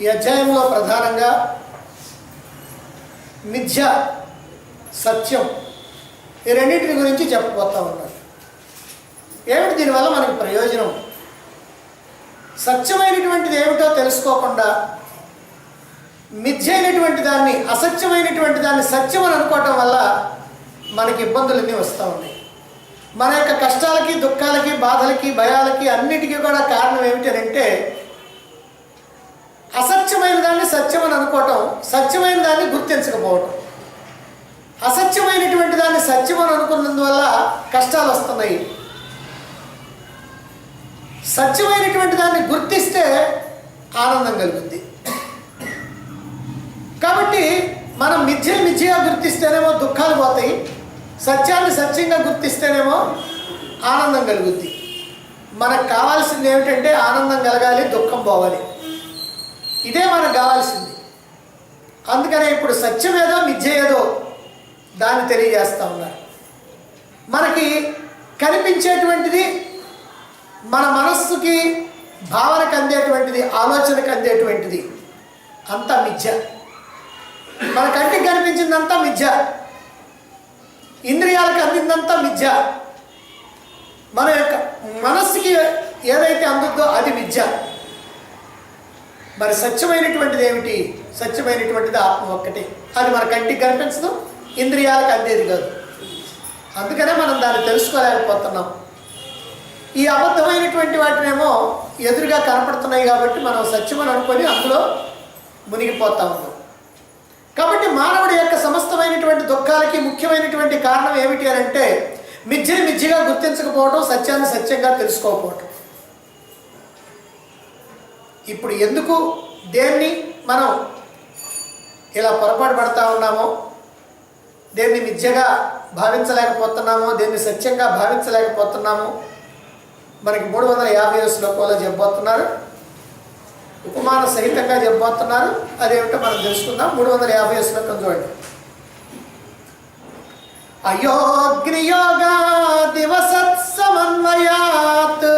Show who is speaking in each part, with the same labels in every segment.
Speaker 1: ఈ అధ్యాయంలో ప్రధానంగా మిథ్య, సత్యం ఈ రెండింటిని గురించి చెప్పబోతా ఉన్నారు. ఏమిటి దీనివల్ల మనకి ప్రయోజనం? సత్యమైనటువంటిది ఏమిటో తెలుసుకోకుండా మిథ్య అయినటువంటి దాన్ని, అసత్యమైనటువంటి దాన్ని సత్యం అని అనుకోవటం వల్ల మనకి ఇబ్బందులన్నీ వస్తూ ఉన్నాయి. మన యొక్క కష్టాలకి, దుఃఖాలకి, బాధలకి, భయాలకి అన్నిటికీ కూడా కారణం ఏమిటంటే అసత్యమైన దాన్ని సత్యం అని అనుకోవటం, సత్యమైన దాన్ని గుర్తించకపోవటం. అసత్యమైనటువంటి దాన్ని సత్యం అని అనుకున్నందువల్ల కష్టాలు వస్తున్నాయి. సత్యమైనటువంటి దాన్ని గుర్తిస్తే ఆనందం కలుగుద్ది. కాబట్టి మనం మిథ్యగా గుర్తిస్తేనేమో దుఃఖాలు పోతాయి, సత్యాన్ని సత్యంగా గుర్తిస్తేనేమో ఆనందం కలుగుద్ది. మనకు కావాల్సింది ఏమిటంటే ఆనందం కలగాలి, దుఃఖం పోవాలి. ఇదే మనకు కావాల్సింది. అందుకనే ఇప్పుడు సత్యం ఏదో మిథ్య ఏదో దాన్ని తెలియజేస్తూ ఉన్నారు. మనకి కనిపించేటువంటిది, మన మనస్సుకి భావనకు అందేటువంటిది, ఆలోచనకు అందేటువంటిది అంతా మిథ్య. మన కంటికి కనిపించిందంతా మిథ్య, ఇంద్రియాలకు అందిందంతా మిథ్య, మన యొక్క మనస్సుకి ఏదైతే అందుద్దో అది మిథ్య. మరి సత్యమైనటువంటిది ఏమిటి? సత్యమైనటువంటిది ఆత్మ ఒక్కటే. అది మన కంటికి కనిపించదు, ఇంద్రియాలకు అందేది కాదు. అందుకనే మనం దాన్ని తెలుసుకోలేకపోతున్నాం. ఈ అబద్ధమైనటువంటి వాటినేమో ఎదురుగా కనపడుతున్నాయి కాబట్టి మనం సత్యమని అనుకొని అందులో మునిగిపోతా ఉన్నాం. కాబట్టి మానవుడి యొక్క సమస్తమైనటువంటి దుఃఖాలకి ముఖ్యమైనటువంటి కారణం ఏమిటి అని అంటే మిథ్యని మిథ్యగా గుర్తించకపోవడం, సత్యాన్ని సత్యంగా తెలుసుకోకపోవటం. ఇప్పుడు ఎందుకు దేన్ని మనం ఇలా పొరపాటు పడతా ఉన్నామో, దేన్ని మిథ్యగా భావించలేకపోతున్నామో, దేన్ని సత్యంగా భావించలేకపోతున్నామో మనకి 350 శ్లోకంలో చెప్పబోతున్నారు. ఉపమాన సహితంగా చెప్పబోతున్నారు. అదేమిటో మనం తెలుసుకుందాం. 350 శ్లోకం చూడండి. అయోగ్నియోగా దివసత్ సమన్వయాత్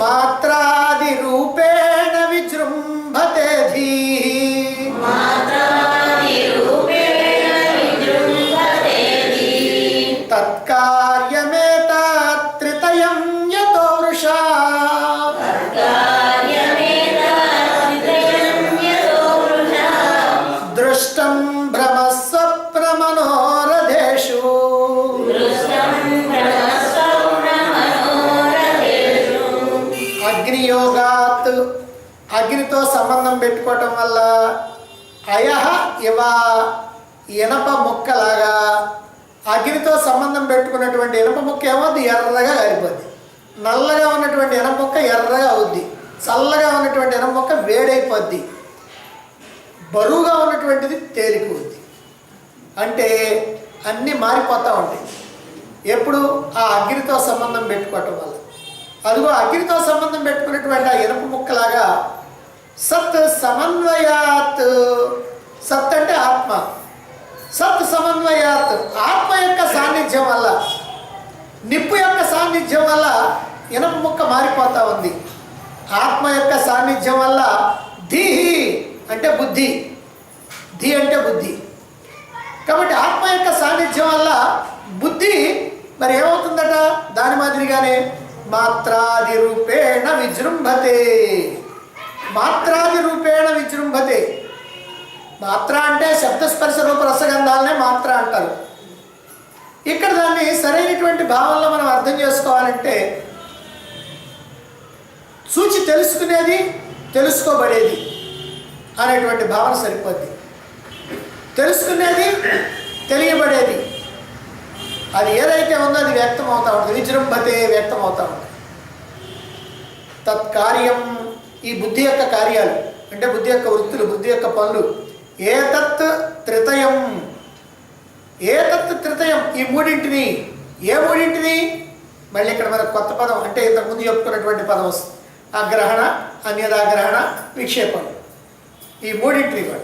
Speaker 1: మాత్రాది రూపేణ విజృంభతే తత్కార్యమేతత్త్రితయం యతో వృషా దృష్టం భ్రమస్వప్నమనోరథేషు అగ్నియోగాత్, అగ్నితో సంబంధం పెట్టుకోవటం వల్ల అయహ ఇవ, ఇనప ముక్కలాగా. అగ్నితో సంబంధం పెట్టుకున్నటువంటి ఇనప ముక్క ఏమవుద్ది? ఎర్రగా కాలిపోద్ది. నల్లగా ఉన్నటువంటి ఇనప ముక్క ఎర్రగా అవుద్ది. చల్లగా ఉన్నటువంటి ఇనప ముక్క వేడైపోద్ది. బరువుగా ఉన్నటువంటిది తేలికవుద్ది. అంటే అన్నీ మారిపోతూ ఉంటాయి ఎప్పుడు? ఆ అగ్నితో సంబంధం పెట్టుకోవటం వల్ల. అదిగో అగ్నితో సంబంధం పెట్టుకున్నటువంటి ఆ ఇనప ముక్కలాగా సత్ సమన్వయాత్, సత్ అంటే ఆత్మ, సత్ సమన్వయాత్ ఆత్మ యొక్క సాన్నిధ్యం వల్ల, నిప్పు యొక్క సాన్నిధ్యం వల్ల ఇనప ముక్క మారిపోతూ ఉంది. ఆత్మ యొక్క సాన్నిధ్యం వల్ల ధీహి అంటే బుద్ధి, ధీ అంటే బుద్ధి. కాబట్టి ఆత్మ యొక్క సాన్నిధ్యం వల్ల బుద్ధి మరి ఏమవుతుందట? దాని మాదిరిగానే మాత్రాది రూపేణ విజృంభతే, మాత్రాది రూపేణ విజృంభతే. మాత్ర అంటే శబ్దస్పర్శ రూప రసగంధాలనే మాత్ర అంటారు. ఇక్కడ దాన్ని సరైనటువంటి భావంలో మనం అర్థం చేసుకోవాలంటే చూచి తెలుసుకునేది, తెలుసుకోబడేది అనేటువంటి భావన సరిపోద్ది. తెలుసుకునేది, తెలియబడేది అది ఏదైతే ఉందో అది వ్యక్తం అవుతూ ఉంటుంది. విజృంభతే వ్యక్తం అవుతూ ఉంటుంది. తత్కార్యం, ఈ బుద్ధి యొక్క కార్యాలు అంటే బుద్ధి యొక్క వృత్తులు, బుద్ధి యొక్క పనులు. ఏతత్ త్రితయం, ఏతత్ త్రితయం ఈ మూడింటిని. ఏ మూడింటిని? మళ్ళీ ఇక్కడ మనకు కొత్త పదం అంటే ఇంతకుముందు చెప్పుకున్నటువంటి పదం వస్తుంది. అగ్రహణ, అన్యదాగ్రహణ, విక్షేపం. ఈ మూడింటిని కూడా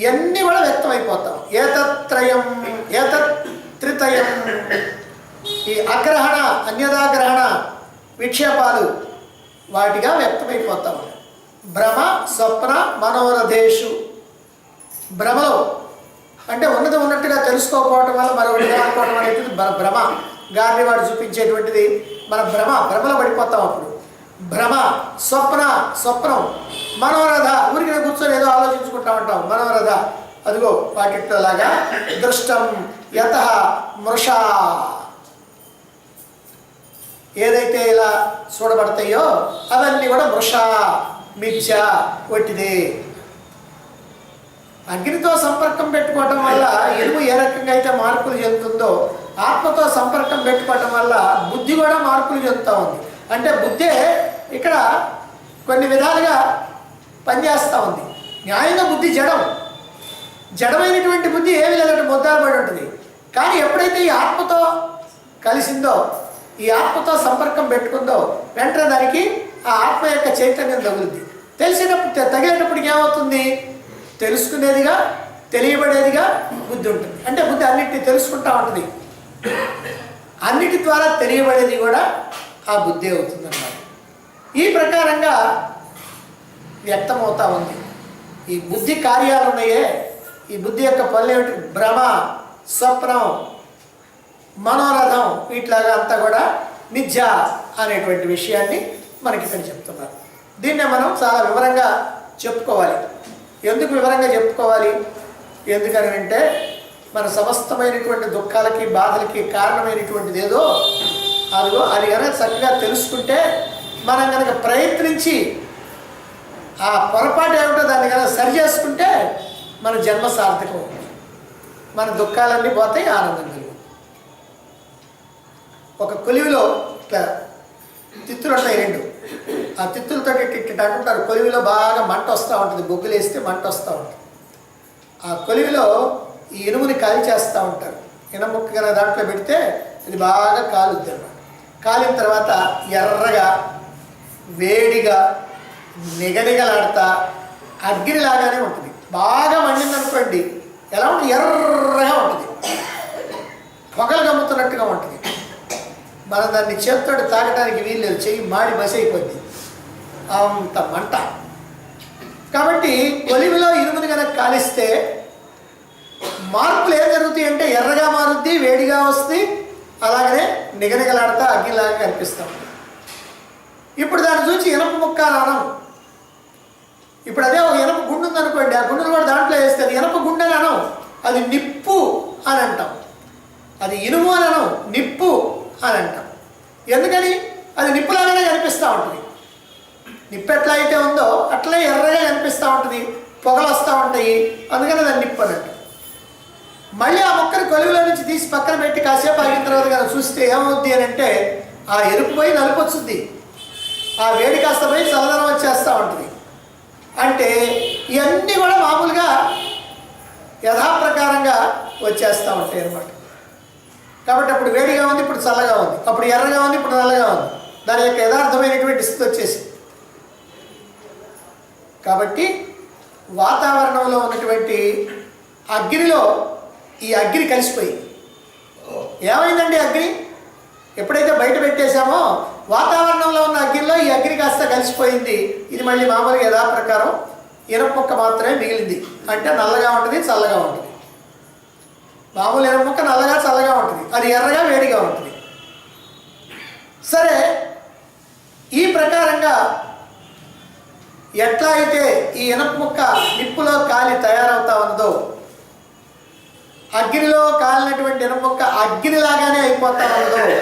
Speaker 1: ఇవన్నీ కూడా వ్యక్తమైపోతాం. ఏతత్రయం, ఏతత్ త్రితయం. ఈ అగ్రహణ, అన్యదాగ్రహణ, విక్షేపాలు వాటిగా వ్యక్తమైపోతా ఉన్నాయి. భ్రమ స్వప్న మనోరథేషు. భ్రమలో అంటే ఉన్నది ఉన్నట్టుగా తెలుసుకోకపోవటం వల్ల మరొకటి అనుకోవటం అనేటువంటిది భ్రమ. గారిని వాడు చూపించేటువంటిది మన భ్రమలో పడిపోతాం. అప్పుడు భ్రమ, స్వప్నం, మనోరథ. ఊరికి కూర్చొని ఏదో ఆలోచించుకుంటా ఉంటాం. మనోరథ అదిగో వాటిలాగా. దృష్టం యత మృషా. ఏదైతే ఇలా చూడబడతాయో అవన్నీ కూడా మృషా, మిథ్య, వట్టిదే. అగ్నితో సంపర్కం పెట్టుకోవటం వల్ల ఇనుము ఏ రకంగా అయితే మార్పులు చెందుతుందో ఆత్మతో సంపర్కం పెట్టుకోవటం వల్ల బుద్ధి కూడా మార్పులు చెందుతూ ఉంది. అంటే బుద్ధే ఇక్కడ కొన్ని విధాలుగా పనిచేస్తూ ఉంది. న్యాయంగా బుద్ధి జడమైనటువంటి బుద్ధి ఏమి లేదంటే ముద్దాలు పడి ఉంటుంది. కానీ ఎప్పుడైతే ఈ ఆత్మతో కలిసిందో, ఈ ఆత్మతో సంపర్కం పెట్టుకుందో వెంటనే దానికి ఆ ఆత్మ యొక్క చైతన్యం తగులుద్ది. తెలిసినప్పుడు తగిలేటప్పటికి ఏమవుతుంది? తెలుసుకునేదిగా, తెలియబడేదిగా బుద్ధి ఉంటుంది. అంటే బుద్ధి అన్నిటిని తెలుసుకుంటూ ఉంటుంది. అన్నిటి ద్వారా తెలియబడేది కూడా ఆ బుద్ధి అవుతుంది అన్నమాట. ఈ ప్రకారంగా వ్యక్తమవుతా ఉంది. ఈ బుద్ధి కార్యాలు ఉన్నాయే, ఈ బుద్ధి యొక్క పనులు ఏమిటి? భ్రమ, స్వప్నం, మనోరథం, వీటిలాగా అంతా కూడా మిథ్య అనేటువంటి విషయాన్ని మనకి ఇక్కడ చెప్తున్నారు. దీన్నే మనం చాలా వివరంగా చెప్పుకోవాలి. ఎందుకు వివరంగా చెప్పుకోవాలి? ఎందుకని అంటే మన సమస్తమైనటువంటి దుఃఖాలకి, బాధలకి కారణమైనటువంటిది ఏదో అదిగో అది కనుక చక్కగా తెలుసుకుంటే, మనం కనుక ప్రయత్నించి ఆ పొరపాటు ఏమిటో దాన్ని కనుక సరి చేసుకుంటే మన జన్మ సార్థకం అవుతుంది. మన దుఃఖాలన్నీ పోతాయి, ఆనందం కలుగుతుంది. ఒక కొలివిలో ఇట్లా తిత్తులు ఉంటాయి 2. ఆ తిత్తులతో ఇట్ట అంటుంటారు. కొలివిలో బాగా మంట వస్తూ ఉంటుంది. బొగ్గులు వేస్తే మంట వస్తూ ఉంటుంది. ఆ కొలివిలో ఈ ఇనుముని కాలి చేస్తూ ఉంటారు. ఇనుముక్క కనుక దాంట్లో పెడితే ఇది బాగా కాలుద్ది అన్నమాట. కాలిన తర్వాత ఎర్రగా, వేడిగా, నిగనిగలాడుతా అగ్నిలాగానే ఉంటుంది. బాగా మండిందనుకోండి, ఎలా ఉంటుంది? ఎర్రగా ఉంటుంది, పొగలు గమ్ముతున్నట్టుగా ఉంటుంది. మనం దాన్ని చేతితో తాగడానికి వీల్లేదు, చెయ్యి మాడి మసి అయిపోద్ది, అంత మంట. కాబట్టి కొలిమిలో ఇనుముని కనుక కాలిస్తే మార్పులు ఏం జరుగుతాయి అంటే ఎర్రగా మారుద్ది, వేడిగా వస్తుంది, అలాగనే నిగనిగలాడుతా అగ్నిలాగా కనిపిస్తాం. ఇప్పుడు దాన్ని చూసి ఇనప ముక్క అనం. ఇప్పుడు అదే ఒక ఇనప గుండు ఉందనుకోండి, ఆ గుండును కూడా దాంట్లో వేస్తే అది ఇనప గుండె అని అనం, అది నిప్పు అని అంటాం. అది ఇనుము అని అనం, నిప్పు అని అంటాం. ఎందుకని? అది నిప్పులాగానే కనిపిస్తూ ఉంటుంది. నిప్పు ఎట్లా అయితే ఉందో అట్లే ఎర్రగా కనిపిస్తూ ఉంటుంది, పొగలు వస్తూ ఉంటాయి, అందుకని దాన్ని నిప్పు అని అంటాం. మళ్ళీ ఆ మొక్కను కొలువులో నుంచి తీసి పక్కన పెట్టి కాసేపు ఆగిన తర్వాత కనుక చూస్తే ఏమవుద్ది అని అంటే ఆ ఎరుపు పోయి నలుపు వస్తుంది, ఆ వేడి కాస్త పోయి చల్లదనం వచ్చేస్తూ ఉంటుంది. అంటే ఇవన్నీ కూడా మామూలుగా యథాప్రకారంగా వచ్చేస్తూ ఉంటాయి అన్నమాట. కాబట్టి అప్పుడు వేడిగా ఉంది, ఇప్పుడు చల్లగా ఉంది, అప్పుడు ఎర్రగా ఉంది, ఇప్పుడు నల్లగా ఉంది. దాని యొక్క యథార్థమైనటువంటి స్థితి వచ్చేసి. కాబట్టి వాతావరణంలో ఉన్నటువంటి అగ్నిలో ఈ అగ్ని కలిసిపోయి ఏమైందండి? అగ్ని ఎప్పుడైతే బయట పెట్టేశామో వాతావరణంలో ఉన్న అగ్నిలో ఈ అగ్ని కాస్త కలిసిపోయింది. ఇది మళ్ళీ మామూలుగా యథాప్రకారం ఇనప ముక్క మాత్రమే మిగిలింది. అంటే నల్లగా ఉంటుంది, చల్లగా ఉంటుంది. మామూలు ఇనప ముక్క నల్లగా చల్లగా ఉంటుంది, అది ఎర్రగా వేడిగా ఉంటుంది. సరే, ఈ ప్రకారంగా ఎట్లా అయితే ఈ ఇనప ముక్క నిప్పులో కాలి తయారవుతా ఉన్నదో, అగ్నిలో కాలినటువంటి ఇనప ముక్క అగ్నిలాగానే అయిపోతా ఉన్నదో,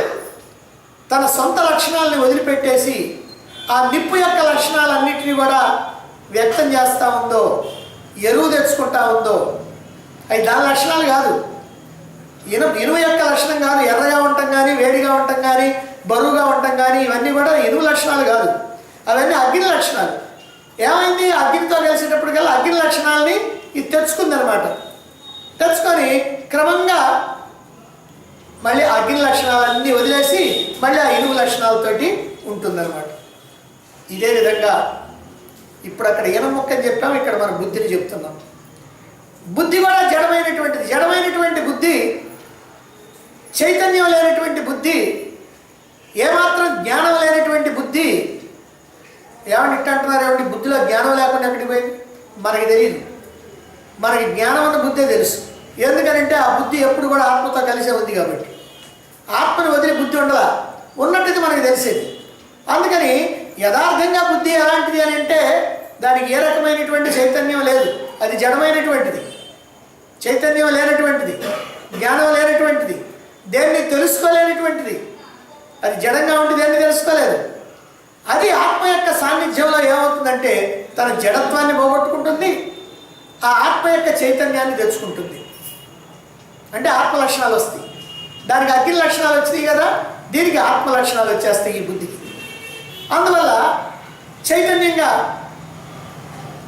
Speaker 1: తన సొంత లక్షణాలని వదిలిపెట్టేసి ఆ నిప్పు యొక్క లక్షణాలన్నింటినీ కూడా వ్యక్తం చేస్తూ ఉందో, ఎరువు తెచ్చుకుంటా ఉందో, అవి దాని లక్షణాలు కాదు. ఇనుము యొక్క లక్షణం కాదు. ఎర్రగా ఉండటం కానీ, వేడిగా ఉండటం కానీ, బరువుగా ఉండటం కానీ, ఇవన్నీ కూడా ఇనుము లక్షణాలు కాదు, అవన్నీ అగ్ని లక్షణాలు. ఏమైంది? అగ్నితో కలిసేటప్పటికల్లా అగ్ని లక్షణాలని ఇది తెచ్చుకుందనమాట. తెచ్చుకొని క్రమంగా మళ్ళీ అగ్ని లక్షణాలన్నీ వదిలేసి మళ్ళీ ఆ ఇనుము లక్షణాలతోటి ఉంటుందన్నమాట. ఇదే విధంగా ఇప్పుడు అక్కడ ఇనుము ముక్క అని చెప్పాము, ఇక్కడ మన బుద్ధిని చెప్తున్నాం. బుద్ధి కూడా జడమైనటువంటిది. జడమైనటువంటి బుద్ధి, చైతన్యం లేనటువంటి బుద్ధి, ఏమాత్రం జ్ఞానం లేనటువంటి బుద్ధి ఏమని ఇట్ట అంటున్నారు? ఏమంటే బుద్ధిలో జ్ఞానం లేకుండా ఎక్కడికి పోయింది? మనకి తెలియదు. మనకి జ్ఞానం అన్న బుద్ధే తెలుసు. ఎందుకనంటే ఆ బుద్ధి ఎప్పుడు కూడా ఆత్మతో కలిసే ఉంది కాబట్టి. ఆత్మను వదిలి బుద్ధి ఉండదా, ఉన్నట్టుది మనకి తెలిసేది. అందుకని యథార్థంగా బుద్ధి ఎలాంటిది అని అంటే దానికి ఏ రకమైనటువంటి చైతన్యం లేదు, అది జడమైనటువంటిది, చైతన్యం లేనటువంటిది, జ్ఞానం లేనటువంటిది, దేన్ని తెలుసుకోలేనటువంటిది. అది జడంగా ఉండి దేన్ని తెలుసుకోలేదు. అది ఆత్మ యొక్క సాన్నిధ్యంలో ఏమవుతుందంటే తన జడత్వాన్ని పోగొట్టుకుంటుంది, ఆ ఆత్మ యొక్క చైతన్యాన్ని తెచ్చుకుంటుంది. అంటే ఆత్మ లక్షణాలు వస్తాయి. దానికి అగ్ని లక్షణాలు వచ్చినాయి కదా, దీనికి ఆత్మ లక్షణాలు వచ్చేస్తాయి ఈ బుద్ధికి. అందువల్ల చైతన్యంగా,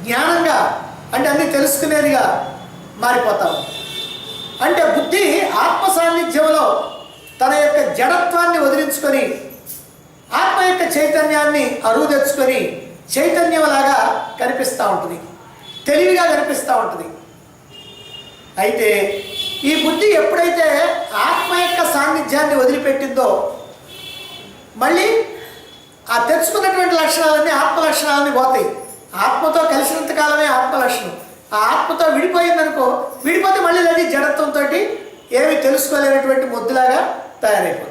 Speaker 1: జ్ఞానంగా, అంటే అన్నీ తెలుసుకునేదిగా మారిపోతాం. అంటే బుద్ధి ఆత్మ సాన్నిధ్యంలో తన యొక్క జడత్వాన్ని వదిలించుకొని ఆత్మ యొక్క చైతన్యాన్ని అరువు తెచ్చుకొని చైతన్యంలాగా కనిపిస్తూ ఉంటుంది, తెలివిగా కనిపిస్తూ ఉంటుంది. అయితే ఈ బుద్ధి ఎప్పుడైతే ఆత్మ యొక్క సాన్నిధ్యాన్ని వదిలిపెట్టిందో మళ్ళీ ఆ తెచ్చుకున్నటువంటి లక్షణాలన్నీ ఆత్మ లక్షణాలన్నీ పోతాయి. ఆత్మతో కలిసినంత కాలమే ఆత్మ లక్షణం. ఆ ఆత్మతో విడిపోయిందనుకో, విడిపోతే మళ్ళీ అది జడత్వంతో ఏమీ తెలుసుకోలేనటువంటి మొద్దులాగా తయారైపోతుంది.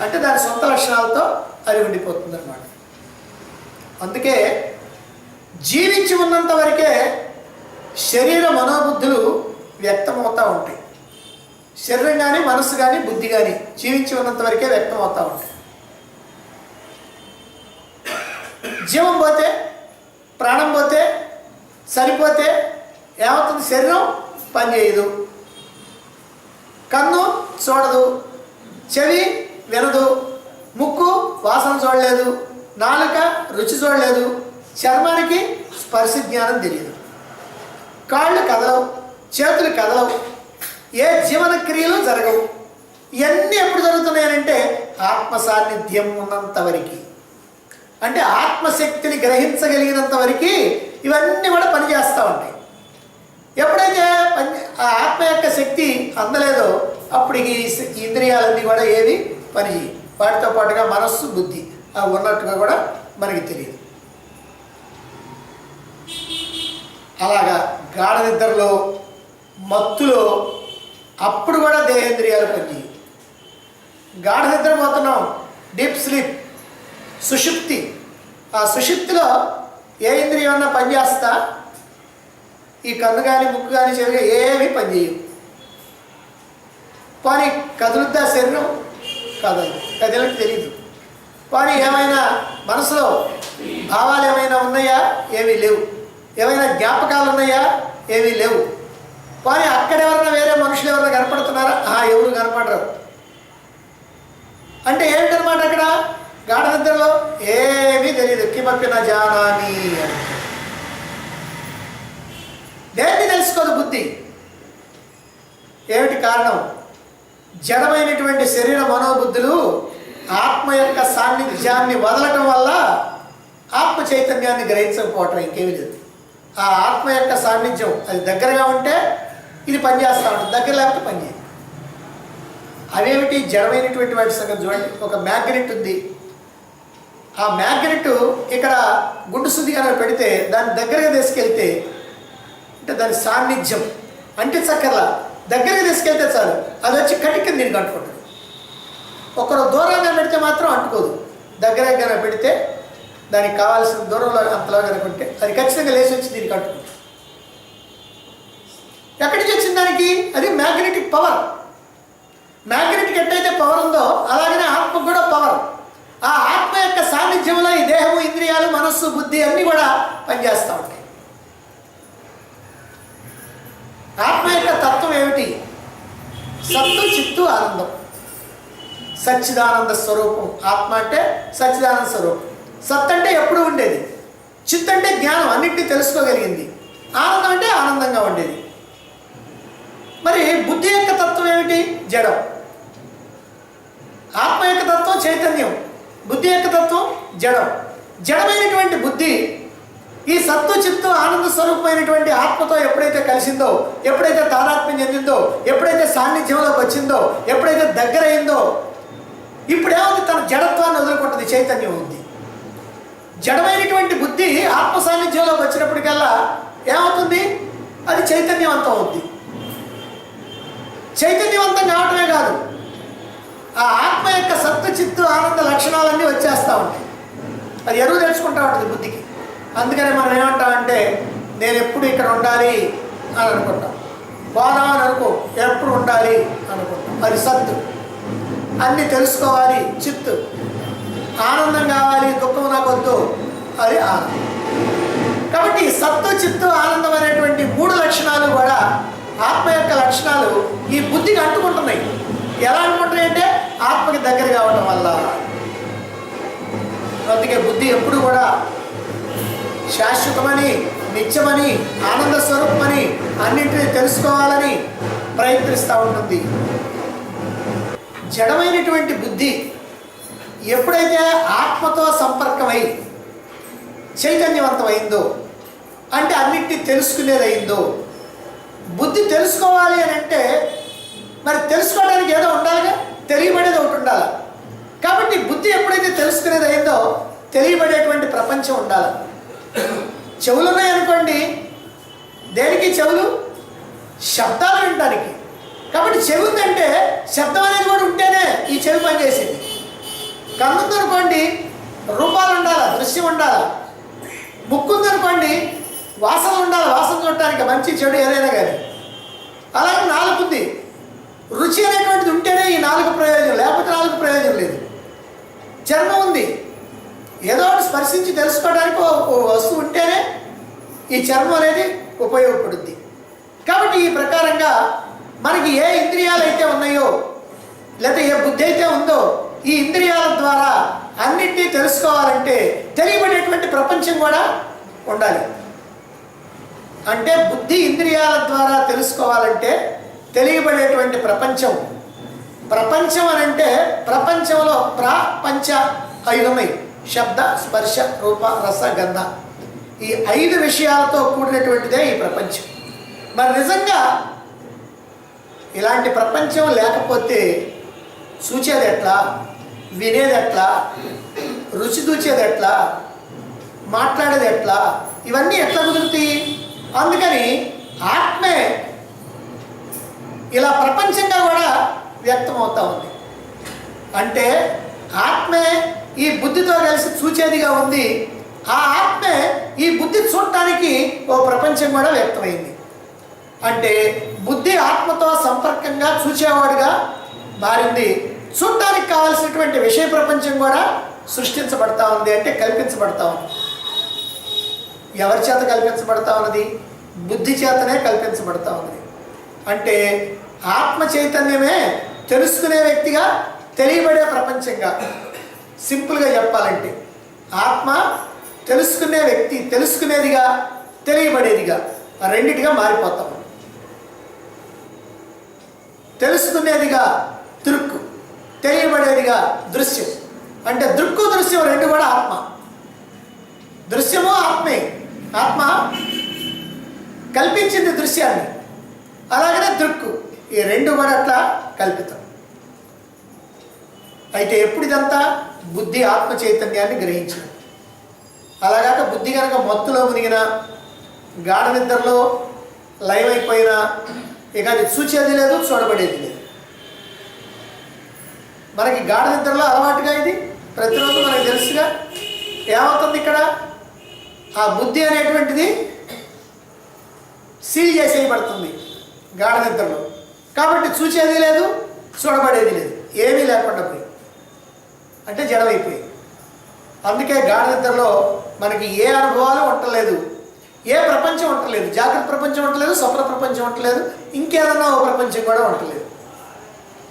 Speaker 1: అంటే దాని సొంత లక్షణాలతో అది ఉండిపోతుంది అన్నమాట. అందుకే జీవించి ఉన్నంత వరకే శరీర మనోబుద్ధులు వ్యక్తమవుతూ ఉంటాయి. శరీరం కానీ, మనస్సు కానీ, బుద్ధి కానీ జీవించి ఉన్నంత వరకే వ్యక్తం అవుతూ ఉంటాయి. జీవం పోతే, ప్రాణం పోతే, సరిపోతే ఏమవుతుంది? శరీరం పనిచేయదు, కన్ను చూడదు, చెవి వినదు, ముక్కు వాసన చూడలేదు, నాలుక రుచి చూడలేదు, చర్మానికి స్పర్శ జ్ఞానం తెలియదు, కాళ్ళు కదలవు, చేతులు కదలవు, ఏ జీవన క్రియలు జరగవు. ఇవన్నీ ఎప్పుడు జరుగుతున్నాయనంటే ఆత్మ సాన్నిధ్యం ఉన్నంత వరకు, అంటే ఆత్మశక్తిని గ్రహించగలిగినంత వరకు ఇవన్నీ కూడా పనిచేస్తూ ఉంటాయి. ఎప్పుడైతే ఆ ఆత్మ యొక్క శక్తి అందలేదో అప్పుడు ఈ ఇంద్రియాలన్నీ కూడా ఏవి పనిచేయి. వాటితో పాటుగా మనస్సు, బుద్ధి అవి ఉన్నట్టుగా కూడా మనకి తెలియదు. అలాగా గాఢ నిద్రలో, మత్తులో అప్పుడు కూడా దేహేంద్రియాలు పనిచేయి. గాఢ నిద్రపోతున్నాం, డీప్ స్లీప్, సుషుప్తి. ఆ సుషుప్తిలో ఏ ఇంద్రియం అన్నా పనిచేస్తా? ఈ కన్ను కానీ, ముక్కు కానీ, చెవి ఏమీ పనిచేయవు. కానీ కదులుద్దా శరీరం? కదలదు, కదలకి తెలియదు. కానీ ఏమైనా మనసులో భావాలు ఏమైనా ఉన్నాయా? ఏమీ లేవు. ఏమైనా జ్ఞాపకాలు ఉన్నాయా? ఏమీ లేవు. కానీ అక్కడెవరైనా వేరే మనుషులు ఎవరైనా కనపడుతున్నారా? ఎవరు కనపడరు. అంటే ఏంటనమాట అక్కడ గాఢ నిద్రలో ఏమీ తెలియదు. కిమపి న జానామి అని దేన్ని తెలుసుకోదు బుద్ధి. ఏమిటి కారణం? జడమైనటువంటి శరీర మనోబుద్ధులు ఆత్మ యొక్క సాన్నిధ్యాన్ని వదలటం వల్ల ఆత్మ చైతన్యాన్ని గ్రహించకపోవటం, ఇంకేమీ లేదు. ఆ ఆత్మ యొక్క సాన్నిధ్యం అది దగ్గరగా ఉంటే ఇది పనిచేస్తూ ఉంటుంది, దగ్గర లేకపోతే పనిచేయదు. అవేమిటి? జడమైనటువంటి వాటి సంగతి చూడండి. ఒక మ్యాగ్నెట్ ఉంది. ఆ మ్యాగ్నెట్ ఇక్కడ గుండు సుద్దిగా పెడితే దాన్ని దగ్గరగా తీసుకెళ్తే, అంటే దాని సాన్నిధ్యం అంటే చక్కర్లా, దగ్గరగా తీసుకెళ్తే చాలు అది వచ్చి కటికి దీనికి అంటుకుంటుంది. ఒకరు దూరంగా పెడితే మాత్రం అంటుకోదు. దగ్గరగా పెడితే దానికి కావాల్సిన దూరంలో అంతలా కనుకుంటే అది ఖచ్చితంగా లేచి వచ్చి దీనికి అంటుకుంటుంది. ఎక్కడి నుంచి వచ్చింది దానికి? అది మ్యాగ్నెటిక్ పవర్. మ్యాగ్నెటిక్ ఎట్టయితే పవర్ ఉందో అలాగనే ఆత్మకు కూడా పవర్. ఆ ఆత్మ యొక్క సాన్నిధ్యంలో ఈ దేహము, ఇంద్రియాలు, మనస్సు, బుద్ధి అన్నీ కూడా పనిచేస్తూ ఉంటాయి. ఆత్మ యొక్క తత్వం ఏమిటి? సత్తు, చిత్తు, ఆనందం, సచ్చిదానంద స్వరూపం. ఆత్మ అంటే సచ్చిదానంద స్వరూపం. సత్ అంటే ఎప్పుడు ఉండేది, చిత్ అంటే జ్ఞానం, అన్నింటినీ తెలుసుకోగలిగింది, ఆనందం అంటే ఆనందంగా ఉండేది. మరి బుద్ధి యొక్క తత్వం ఏమిటి? జడం. ఆత్మ యొక్క తత్వం చైతన్యం, బుద్ధి యొక్క తత్వం జడం. జడమైనటువంటి బుద్ధి ఈ సత్తు, చిత్తు, ఆనంద స్వరూపమైనటువంటి ఆత్మతో ఎప్పుడైతే కలిసిందో, ఎప్పుడైతే తాదాత్మ్యం చెందిందో, ఎప్పుడైతే సాన్నిధ్యంలోకి వచ్చిందో, ఎప్పుడైతే దగ్గర అయిందో, ఇప్పుడు ఏముంది? తన జడత్వాన్ని వదులుకుంటుంది, చైతన్యం ఉంది. జడమైనటువంటి బుద్ధి ఆత్మ సాన్నిధ్యంలోకి వచ్చినప్పటికల్లా ఏమవుతుంది? అది చైతన్యవంతం అవుద్ది. చైతన్యవంతం కావటమే కాదు, ఆ ఆత్మ యొక్క సత్తు చిత్తు ఆనంద లక్షణాలన్నీ వచ్చేస్తూ ఉంటాయి. అది ఎరువు తెచ్చుకుంటూ ఉంటుంది బుద్ధికి. అందుకని మనం ఏమంటామంటే నేను ఎప్పుడు ఇక్కడ ఉండాలి అని అనుకుంటాం. పోదాం అని అనుకో, ఎప్పుడు ఉండాలి అనుకుంటాం. అది సత్తు. అన్నీ తెలుసుకోవాలి చిత్తు. ఆనందం కావాలి, దుఃఖం నాకు వద్దు, అది ఆనందం. కాబట్టి సత్తు చిత్తు ఆనందం అనేటువంటి 3 లక్షణాలు కూడా ఆత్మ యొక్క లక్షణాలు ఈ బుద్ధికి అంటుకుంటున్నాయి. ఎలా అంటుకుంటున్నాయి అంటే ఆత్మకి దగ్గర కావడం వల్ల. అందుకే బుద్ధి ఎప్పుడు కూడా శాశ్వతమని, నిత్యమని, ఆనంద స్వరూపమని, అన్నింటినీ తెలుసుకోవాలని ప్రయత్నిస్తూ ఉంటుంది. జడమైనటువంటి బుద్ధి ఎప్పుడైతే ఆత్మతో సంపర్కమై చైతన్యవంతమైందో, అంటే అన్నింటినీ తెలుసుకునేది అయిందో. బుద్ధి తెలుసుకోవాలి అని అంటే మరి తెలుసుకోవడానికి ఏదో ఉండాలిగా, తెలియబడేది ఒకటి ఉండాలి. కాబట్టి బుద్ధి ఎప్పుడైతే తెలుసుకునేది అయిందో తెలియబడేటువంటి ప్రపంచం ఉండాలి. చెవులు ఉన్నాయనుకోండి, దేనికి చెవులు? శబ్దాలు వినడానికి. కాబట్టి చెవి ఉందంటే శబ్దం అనేది కూడా ఉంటేనే ఈ చెవి పనిచేసింది. కన్ను ఉందనుకోండి, రూపాలు ఉండాలి, దృశ్యం ఉండాలి. ముక్కు ఉందనుకోండి, వాసనలు ఉండాలి, వాసన చూడటానికి, మంచి చెడు ఏదైనా కానీ. అలాగే నాలుగు ఉంది, రుచి అనేటువంటిది ఉంటేనే ఈ 4 ప్రయోజనం, లేకపోతే 4 ప్రయోజనం లేదు. చర్మం ఉంది, ఏదో ఒకటి స్పర్శించి తెలుసుకోవడానికి ఓ వస్తువు ఉంటేనే ఈ చర్మం అనేది ఉపయోగపడుద్ది. కాబట్టి ఈ ప్రకారంగా మనకి ఏ ఇంద్రియాలు అయితే ఉన్నాయో, లేదా ఏ బుద్ధి అయితే ఉందో, ఈ ఇంద్రియాల ద్వారా అన్నింటినీ తెలుసుకోవాలంటే తెలియబడేటువంటి ప్రపంచం కూడా ఉండాలి. అంటే బుద్ధి ఇంద్రియాల ద్వారా తెలుసుకోవాలంటే తెలియబడేటువంటి ప్రపంచం. ప్రపంచం అని అంటే ప్రపంచంలో ప్రపంచ 5 ఉన్నాయి: శబ్ద, స్పర్శ, రూప, రస, గంధ. ఈ 5 విషయాలతో కూడినటువంటిదే ఈ ప్రపంచం. మరి నిజంగా ఇలాంటి ప్రపంచం లేకపోతే చూచేది ఎట్లా, వినేది ఎట్లా, రుచి దూచేది ఎట్లా, మాట్లాడేది ఎట్లా, ఇవన్నీ ఎట్లా కుదురుతాయి? అందుకని ఆత్మే ఇలా ప్రపంచంగా కూడా వ్యక్తమవుతూ ఉంది. అంటే ఆత్మే ఈ బుద్ధితో కలిసి చూచేదిగా ఉంది. ఆ ఆత్మే ఈ బుద్ధి చూడటానికి ఓ ప్రపంచం కూడా వ్యక్తమైంది. అంటే బుద్ధి ఆత్మతో సంపర్కంగా చూచేవాడుగా మారింది. చూడటానికి కావాల్సినటువంటి విషయ ప్రపంచం కూడా సృష్టించబడతా ఉంది, అంటే కల్పించబడతా ఉంది. ఎవరి చేత కల్పించబడతా ఉన్నది? బుద్ధి చేతనే కల్పించబడతా ఉన్నది. అంటే ఆత్మ చైతన్యమే తెలుసుకునే వ్యక్తిగా, తెలియబడే ప్రపంచంగా. సింపుల్గా చెప్పాలంటే ఆత్మ తెలుసుకునే వ్యక్తి, తెలుసుకునేదిగా, తెలియబడేదిగా, రెండిటిగా మారిపోతాం. తెలుసుకునేదిగా దృక్కు, తెలియబడేదిగా దృశ్యం. అంటే దృక్కు దృశ్యం రెండు కూడా ఆత్మ. దృశ్యము ఆత్మే. ఆత్మ కల్పించింది దృశ్యాన్ని, అలాగనే దృక్కు. ఈ రెండు కూడా అట్లా కల్పితం. అయితే ఎప్పుడు ఇదంతా? బుద్ధి ఆత్మ చైతన్యాన్ని గ్రహించింది. అలాగాక బుద్ధి కనుక మత్తులో మునిగిన, గాఢ నిద్రలో లయమైపోయినా ఇక అది చూచేది లేదు, చూడబడేది లేదు. మనకి గాఢ నిద్రలో అలవాటుగా ఇది ప్రతిరోజు మనకు తెలుసుగా. ఏమవుతుంది ఇక్కడ? ఆ బుద్ధి అనేటువంటిది సీల్ చేసేయబడుతుంది గాఢ నిద్రలో. కాబట్టి చూచేది లేదు, చూడబడేది లేదు, ఏమీ లేకుండా పోయి, అంటే జడమైపోయి. అందుకే గాఢ నిద్రలో మనకి ఏ అనుభవాలు ఉండలేదు, ఏ ప్రపంచం ఉండలేదు. జాగ్రత్త ప్రపంచం ఉండలేదు, స్వప్న ప్రపంచం ఉండలేదు, ఇంకేదన్నా ఓ ప్రపంచం కూడా ఉండలేదు.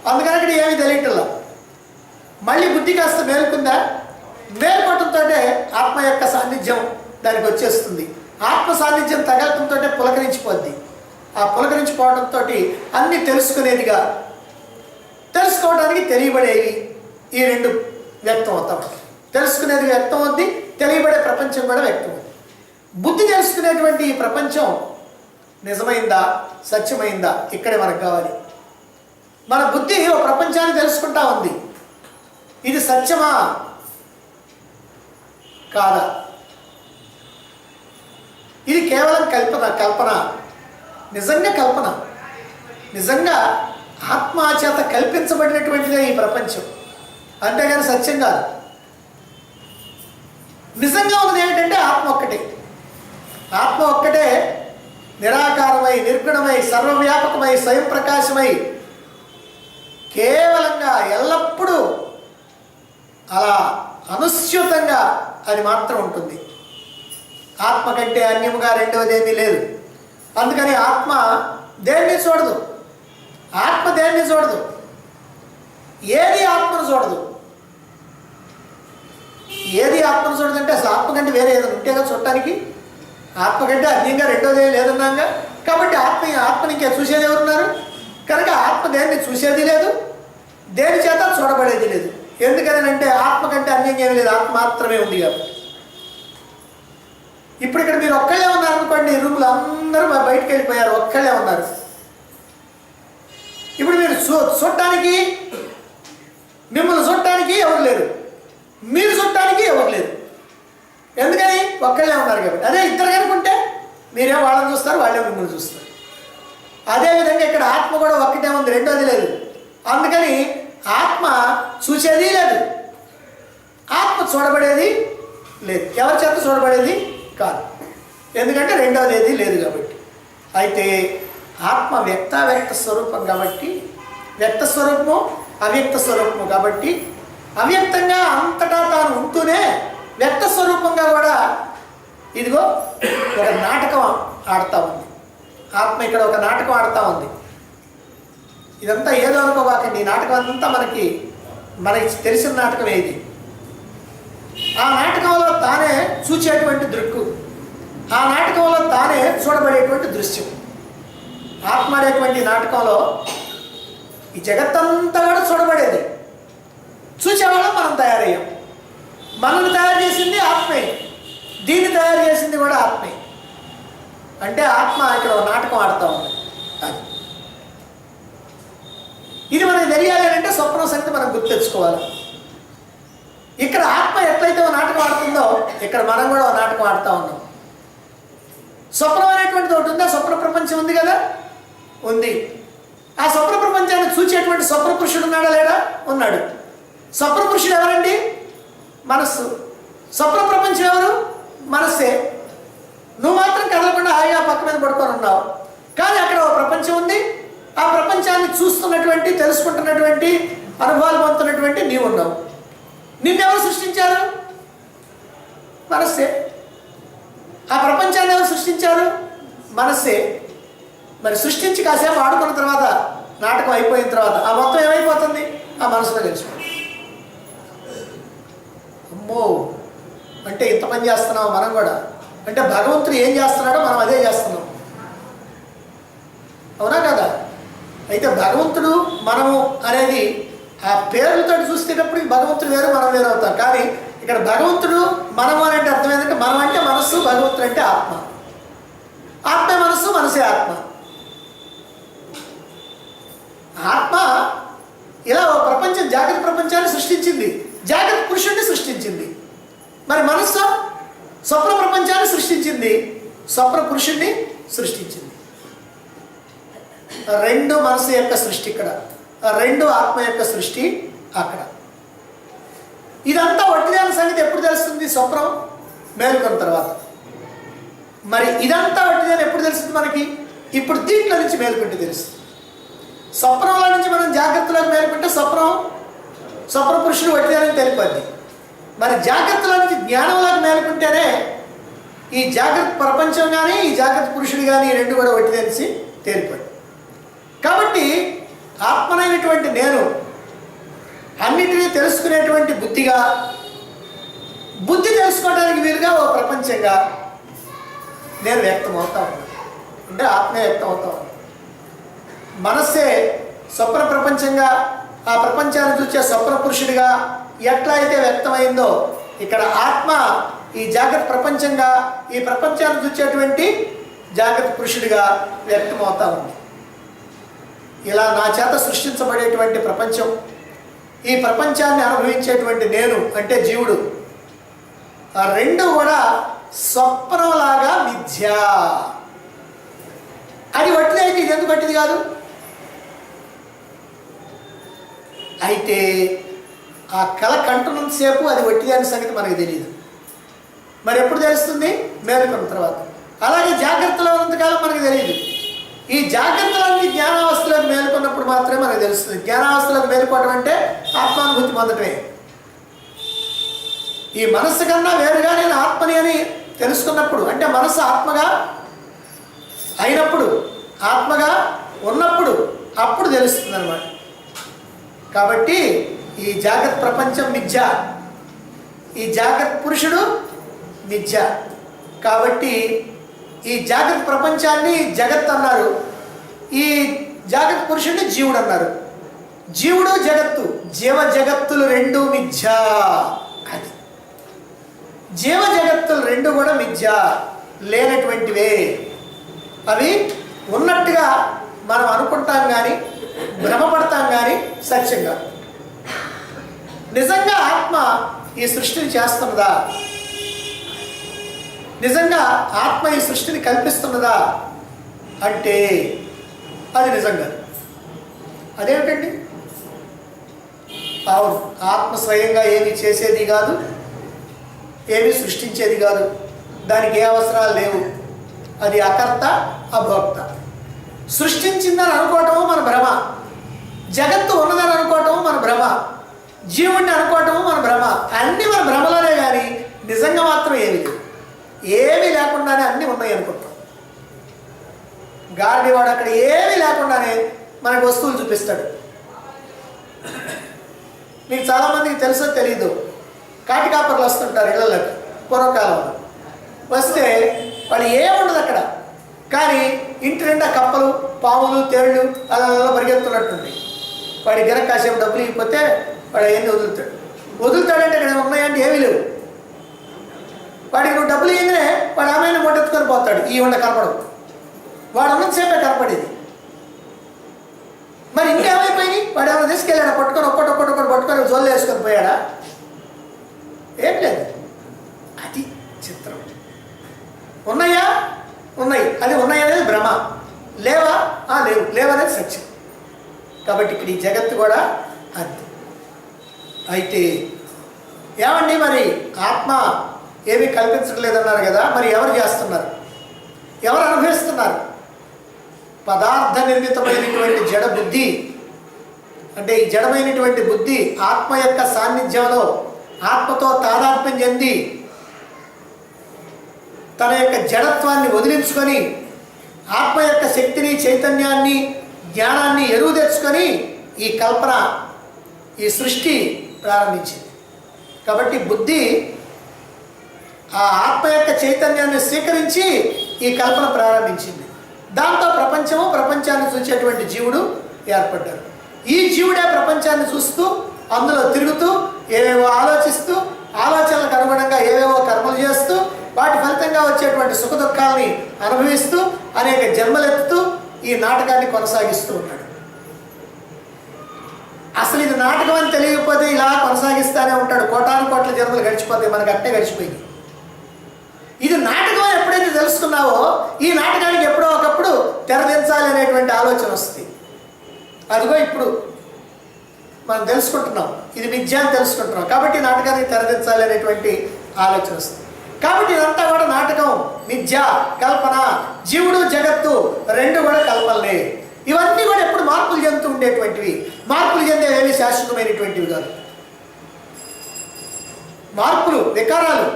Speaker 1: అందుకని అక్కడ ఏమీ తెలియటంలా. మళ్ళీ బుద్ధి కాస్త మేలుకుందా? మేలుకోవటంతో ఆత్మ యొక్క సాన్నిధ్యం దానికి వచ్చేస్తుంది. ఆత్మ సాన్నిధ్యం తగలటంతో పులకరించిపోద్ది. ఆ పులకరించిపోవడంతో అన్నీ తెలుసుకునేదిగా, తెలుసుకోవడానికి తెలియబడేవి, ఈ రెండు వ్యక్తం అవుతాం. తెలుసుకునేది వ్యక్తం అవుద్ది, తెలియబడే ప్రపంచం కూడా వ్యక్తం అవుతుంది. బుద్ధి తెలుసుకునేటువంటి ఈ ప్రపంచం నిజమైందా, సత్యమైందా? ఇక్కడే మనకు కావాలి. మన బుద్ధి ఓ ప్రపంచాన్ని తెలుసుకుంటా ఉంది. ఇది సత్యమా కాదా? ఇది కేవలం కల్పన, నిజంగా కల్పన, నిజంగా ఆత్మ చేత కల్పించబడినటువంటిదే ఈ ప్రపంచం, అంతేగాని సత్యం కాదు. నిజంగా ఉన్నది ఏమిటంటే ఆత్మ ఒక్కటే. ఆత్మ ఒక్కటే నిరాకారమై, నిర్గుణమై, సర్వవ్యాపకమై, స్వయం ప్రకాశమై, కేవలంగా ఎల్లప్పుడూ అలా అనుస్యూతంగా అది మాత్రం ఉంటుంది. ఆత్మ కంటే అన్యముగా రెండవది ఏమీ లేదు. అందుకని ఆత్మ దేన్ని చూడదు, ఆత్మ దేన్ని చూడదు, ఏది ఆత్మను చూడదు. ఏది ఆత్మను చూడదంటే అసలు ఆత్మ కంటే వేరే ఏదైనా ఉంటేగా చూడటానికి. ఆత్మ కంటే అన్యంగా రెండోది ఏం లేదన్నాగా. కాబట్టి ఆత్మని ఇంకా చూసేది ఎవరున్నారు? కనుక ఆత్మ దేన్ని చూసేది లేదు, దేని చేత చూడబడేది లేదు. ఎందుకని అంటే ఆత్మ కంటే అన్యంగా ఏమీ లేదు, ఆత్మ మాత్రమే ఉంది కాబట్టి. ఇప్పుడు ఇక్కడ మీరు ఒక్కళ్ళే ఉన్నారనుకోండి, రూములు అందరూ బయటకు వెళ్ళిపోయారు, ఒక్కళ్ళే ఉన్నారు. ఇప్పుడు మీరు చూడటానికి, మిమ్మల్ని చూడటానికి ఎవరు లేరు, మీరు చూడటానికి ఎవరు లేరు. ఎందుకని? ఒక్కళ్ళే ఉన్నారు కాబట్టి. అదే ఇద్దరు కనుకుంటే మీరే వాళ్ళని చూస్తారు, వాళ్ళే మిమ్మల్ని చూస్తారు. అదేవిధంగా ఇక్కడ ఆత్మ కూడా ఒక్కటే ఉంది, రెండోది లేదు. అందుకని ఆత్మ చూసేది లేదు, ఆత్మ చూడబడేది లేదు, ఎవరి చేత చూడబడేది కాదు. ఎందుకంటే రెండవది ఏది లేదు కాబట్టి. అయితే ఆత్మ వ్యక్తావ్యక్త స్వరూపం కాబట్టి, వ్యక్త స్వరూపము అవ్యక్త స్వరూపము కాబట్టి, అవ్యక్తంగా అంతటా తాను ఉంటూనే వ్యక్త స్వరూపంగా కూడా ఇదిగో ఒక నాటకం ఆడుతూ ఉంది. ఆత్మ ఇక్కడ ఒక నాటకం ఆడుతూ ఉంది. ఇదంతా ఏదో అనుకోవాకండి, ఈ నాటకం అంతా మనకి తెలిసిన నాటకం ఏది. ఆ నాటకంలో తానే చూచేటువంటి దృక్కు, ఆ నాటకంలో తానే చూడబడేటువంటి దృశ్యం. ఆత్మ అనేటువంటి నాటకంలో ఈ జగత్తంతా కూడా చూడబడేది, చూసేవాళ్ళం మనం తయారయ్యాం. మనల్ని తయారు చేసింది ఆత్మే, దీన్ని తయారు చేసింది కూడా ఆత్మే. అంటే ఆత్మ ఇక్కడ నాటకం ఆడుతూ ఉంది. ఇది మనకి తెలియాలి అంటే స్వప్నం సంగతి మనం గుర్తెచ్చుకోవాలి. ఇక్కడ ఆత్మ ఎట్లయితే ఓ నాటకం ఆడుతుందో ఇక్కడ మనం కూడా ఓ నాటకం ఆడుతూ ఉన్నాం. స్వప్నం అనేటువంటిది ఒకటి ఉంది, ఆ స్వప్న ప్రపంచం ఉంది కదా, ఉంది. ఆ స్వప్న ప్రపంచాన్ని చూచేటువంటి స్వప్న పురుషుడు ఉన్నాడా లేడా? ఉన్నాడు. స్వప్న పురుషుడు ఎవరండి? మనస్సు. స్వప్న ప్రపంచం ఎవరు? మనస్సే. నువ్వు మాత్రం కదలకుండా హాయిగా పక్క మీద పడుకొని ఉన్నావు, కానీ అక్కడ ఒక ప్రపంచం ఉంది. ఆ ప్రపంచాన్ని చూస్తున్నటువంటి, తెలుసుకుంటున్నటువంటి, అనుభవాలు పొందుతున్నటువంటి నీవు ఉన్నావు. నిన్నెవరు సృష్టించారు? మనస్సే. ఆ ప్రపంచాన్ని ఎవరు సృష్టించారు? మనస్సే. మరి సృష్టించి కాసేపు ఆడుకున్న తర్వాత, నాటకం అయిపోయిన తర్వాత ఆ మొత్తం ఏమైపోతుంది? ఆ మనసులో తెలిసిపోతుంది. అమ్మో, అంటే ఇంత పని చేస్తున్నాం మనం కూడా. అంటే భగవంతుడు ఏం చేస్తున్నాడో మనం అదే చేస్తున్నాం, అవునా కదా? అయితే భగవంతుడు మనము అనేది ఆ పేర్లతో చూసేటప్పుడు భగవంతుడు వేరు, మనం వేరు అవుతాం. కానీ ఇక్కడ భగవంతుడు మనము అంటే అర్థం ఏంటంటే, మనం అంటే మనస్సు, భగవంతుడు అంటే ఆత్మ. ఆత్మే మనస్సు, మనసే ఆత్మ. ఆత్మ ఇలా ఓ ప్రపంచం, జాగ్రత్త ప్రపంచాన్ని సృష్టించింది, జాగ్రత్త పురుషుడిని సృష్టించింది. మరి మనస్సు స్వప్న ప్రపంచాన్ని సృష్టించింది, స్వప్న పురుషుడిని సృష్టించింది. రెండు మనసు యొక్క సృష్టి ఇక్కడ, రెండు ఆత్మ యొక్క సృష్టి అక్కడ. ఇదంతా వట్టిదాని సంగతి ఎప్పుడు తెలుస్తుంది? స్వప్నం మేలుకున్న తర్వాత. మరి ఇదంతా వట్టిదాని ఎప్పుడు తెలుస్తుంది మనకి? ఇప్పుడు దీంట్లో నుంచి మేలుకుంటే తెలుస్తుంది. స్వప్నంలో నుంచి మనం జాగ్రత్తలోకి మేలుకుంటే స్వప్న పురుషుడు వట్టిదానికి తెలిపద్ది. మరి జాగ్రత్తలో నుంచి జ్ఞానంలోకి మేలుకుంటేనే ఈ జాగ్రత్త ప్రపంచం కానీ, ఈ జాగ్రత్త పురుషుడు కానీ, ఈ రెండు కూడా వట్టిదనిసి తేలిపడి. కాబట్టి ఆత్మనైనటువంటి నేను అన్నిటినీ తెలుసుకునేటువంటి బుద్ధిగా, బుద్ధి తెలుసుకోవడానికి వీలుగా ఓ ప్రపంచంగా నేను వ్యక్తమవుతా ఉన్నాను. అంటే ఆత్మే వ్యక్తమవుతా ఉన్నాను. మనస్సే స్వప్న ప్రపంచంగా, ఆ ప్రపంచాన్ని చూసే స్వప్న పురుషుడిగా ఎట్లా అయితే వ్యక్తమైందో, ఇక్కడ ఆత్మ ఈ జాగ్రత్త ప్రపంచంగా, ఈ ప్రపంచాన్ని చూసేటువంటి జాగ్రత్త పురుషుడిగా వ్యక్తమవుతా ఉంది. ఇలా నా చేత సృష్టించబడేటువంటి ప్రపంచం, ఈ ప్రపంచాన్ని అనుభవించేటువంటి నేను అంటే జీవుడు, ఆ రెండు కూడా స్వప్నంలాగా మిథ్య. అది వట్టిది అయితే ఇది ఎందుకు వట్టిది కాదు? అయితే ఆ కళ కంటున్నంతసేపు అది వట్టిది అనే సంగతి మనకు తెలియదు. మరి ఎప్పుడు తెలుస్తుంది? మేలుకున్న తర్వాత. అలాగే జాగ్రత్తలో ఉన్నంతకాలం మనకు తెలియదు. ఈ జాగ్రత్తలన్నీ జ్ఞానావస్థలోకి మేలుకున్నప్పుడు మాత్రమే మనకు తెలుస్తుంది. జ్ఞానావస్థలోకి మేలుకోవడం అంటే ఆత్మానుభూతి పొందటమే. ఈ మనస్సు కన్నా వేరుగా నేను ఆత్మని అని తెలుసుకున్నప్పుడు, అంటే మనస్సు ఆత్మగా అయినప్పుడు, ఆత్మగా ఉన్నప్పుడు అప్పుడు తెలుస్తుంది అన్నమాట. కాబట్టి ఈ జాగ్రత్త ప్రపంచం మిథ్య, ఈ జాగ్రత్త పురుషుడు మిథ్య. కాబట్టి ఈ జాగ్రత్త ప్రపంచాన్ని జగత్ అన్నారు, ఈ జాగ్రత్త పురుషుడిని జీవుడు అన్నారు. జీవుడు జగత్తు, జీవ జగత్తులు రెండు మిథ్య. అది జీవ జగత్తులు రెండు కూడా మిథ్య, లేనటువంటివే. అవి ఉన్నట్టుగా మనం అనుకుంటాం కానీ భ్రమపడతాం కానీ సత్యంగా. నిజంగా ఆత్మ ఈ సృష్టిని చేస్తున్నదా? నిజంగా ఆత్మ ఈ సృష్టిని కల్పిస్తున్నదా అంటే అది నిజంగా. అదేమిటండి? అవును, ఆత్మ స్వయంగా ఏమి చేసేది కాదు, ఏమి సృష్టించేది కాదు, దానికి ఏ అవసరాలు లేవు. అది అకర్త అభోక్త. సృష్టించిందని అనుకోవటము మన భ్రమ, జగత్తు ఉన్నదని అనుకోవటము మన భ్రమ, జీవుణ్ణి అనుకోవటము మన భ్రమ. అన్నీ మన భ్రమలోనే కానీ నిజంగా మాత్రం ఏమి లేవు. ఏమీ లేకుండానే అన్నీ ఉన్నాయి అనుకుంటాం. గారడివాడు అక్కడ ఏమీ లేకుండానే మనకు వస్తువులు చూపిస్తాడు. మీకు చాలామందికి తెలుసో తెలీదు, కాటికాపర్లు వస్తుంటారు ఇళ్ళలోకి పూర్వకాలంలో. వస్తే వాళ్ళు ఏముండదు అక్కడ, కానీ ఇంటి నిండా కప్పలు, పాములు, తేళ్ళు అలా పరిగెత్తున్నట్టుంది. వాడి గిరక కాసేపు డబ్బులు ఇవ్వకపోతే వాడు అవన్నీ వదులుతాడంటే అక్కడ ఉన్నాయంటే ఏమీ లేవు. వాడికి నువ్వు డబ్బులు ఇవ్వగానే వాడు ఆమెను మొట్టెత్తుకొని పోతాడు. ఈ ఉండ కనపడవు, వాడు ఉన్నంతసేపే కనపడేది. మరి ఇంకేమైపోయి వాడు ఏమైనా తీసుకెళ్ళాడా? పట్టుకొని ఒక్కటి పట్టుకొని జోళ్ళు వేసుకొని పోయాడా? ఏం లేదు. అది చిత్రం. ఉన్నాయా? ఉన్నాయి. అది ఉన్నాయనేది భ్రమ. లేవా? లేవు. లేవనేది సత్యం. కాబట్టి ఇక్కడ ఈ జగత్తు కూడా అంతే. అయితే ఏమండి, మరి ఆత్మ ఏమీ కల్పించట్లేదన్నారు కదా, మరి ఎవరు చేస్తున్నారు? ఎవరు అనుభవిస్తున్నారు? పదార్థ నిర్మితమైనటువంటి జడ బుద్ధి, అంటే ఈ జడమైనటువంటి బుద్ధి ఆత్మ యొక్క సాన్నిధ్యంలో ఆత్మతో తాదాత్మ్యం చెంది తన యొక్క జడత్వాన్ని వదిలించుకొని ఆత్మ యొక్క శక్తిని, చైతన్యాన్ని, జ్ఞానాన్ని ఎరువు తెచ్చుకొని ఈ కల్పన, ఈ సృష్టి ప్రారంభించింది. కాబట్టి బుద్ధి ఆ ఆత్మ యొక్క చైతన్యాన్ని స్వీకరించి ఈ కల్పన ప్రారంభించింది. దాంతో ప్రపంచాన్ని చూసేటువంటి జీవుడు ఏర్పడ్డారు. ఈ జీవుడే ప్రపంచాన్ని చూస్తూ, అందులో తిరుగుతూ, ఏవేవో ఆలోచిస్తూ, ఆలోచనలకు అనుగుణంగా ఏవేవో కర్మలు చేస్తూ, వాటి ఫలితంగా వచ్చేటువంటి సుఖ దుఃఖాలని అనుభవిస్తూ, అనేక జన్మలెత్తుతూ ఈ నాటకాన్ని కొనసాగిస్తూ ఉన్నాడు. అసలు ఇది నాటకం అని తెలియకపోతే ఇలా కొనసాగిస్తూనే ఉంటాడు. కోటాను కోట్ల జన్మలు గడిచిపోతాయి, మనకు అట్టే గడిచిపోయింది. ఇది నాటకం ఎప్పుడైతే తెలుసుకున్నావో ఈ నాటకానికి ఎప్పుడో ఒకప్పుడు తెరదించాలి అనేటువంటి ఆలోచన వస్తుంది. అదిగో ఇప్పుడు మనం తెలుసుకుంటున్నాం, ఇది మిథ్య అని తెలుసుకుంటున్నాం. కాబట్టి నాటకానికి తెరదించాలి అనేటువంటి ఆలోచన వస్తుంది. కాబట్టి ఇదంతా కూడా నాటకం, మిథ్య, కల్పన. జీవుడు జగత్తు రెండు కూడా కల్పనలే. ఇవన్నీ కూడా ఎప్పుడు మార్పులు చెందుతూ ఉండేటువంటివి. మార్పులు చెందేవి శాశ్వతమైనటువంటివి కాదు. మార్పులు, వికారాలు,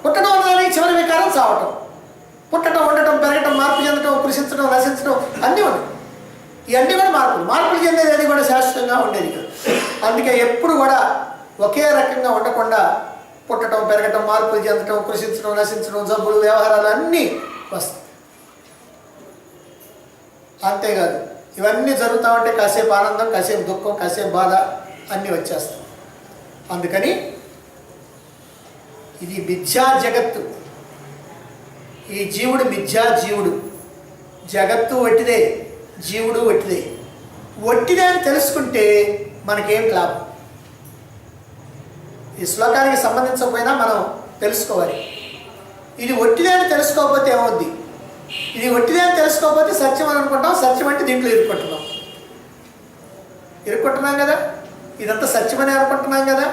Speaker 1: పుట్టడం అనేది చివరి వికారం చావటం. పుట్టడం, ఉండటం, పెరగటం, మార్పు చెందటం, కృషించడం, నశించడం అన్నీ ఉన్నాయి. ఇవన్నీ కూడా మార్పులు చెందేది అది కూడా శాశ్వతంగా ఉండేది కాదు. అందుకే ఎప్పుడు కూడా ఒకే రకంగా ఉండకుండా పుట్టడం, పెరగటం, మార్పులు చెందటం, కృషించడం, నశించడం, జబ్బులు, వ్యవహారాలు అన్నీ వస్తాయి. అంతేకాదు ఇవన్నీ జరుగుతూ ఉంటే కాసేపు ఆనందం, కాసేపు దుఃఖం, కాసేపు బాధ అన్నీ వచ్చేస్తాయి. అందుకని ఇది మిథ్యా జగత్తు. ఈ జీవుడు మిథ్యా జీవుడు. జగత్తు వట్టిదే, జీవుడు వట్టిదే. వట్టిదే అని తెలుసుకుంటే మనకేం లాభం? ఈ శ్లోకానికి సంబంధించకపోయినా మనం తెలుసుకోవాలి. ఇది ఒట్టిదే అని తెలుసుకోకపోతే ఏమవుద్ది? ఇది ఒట్టిదే అని తెలుసుకోకపోతే సత్యం అని అనుకుంటాం. సత్యం అంటే దీంట్లో ఇరుక్కుంటున్నాం కదా, ఇదంతా సత్యమని అనుకుంటున్నాం కదా.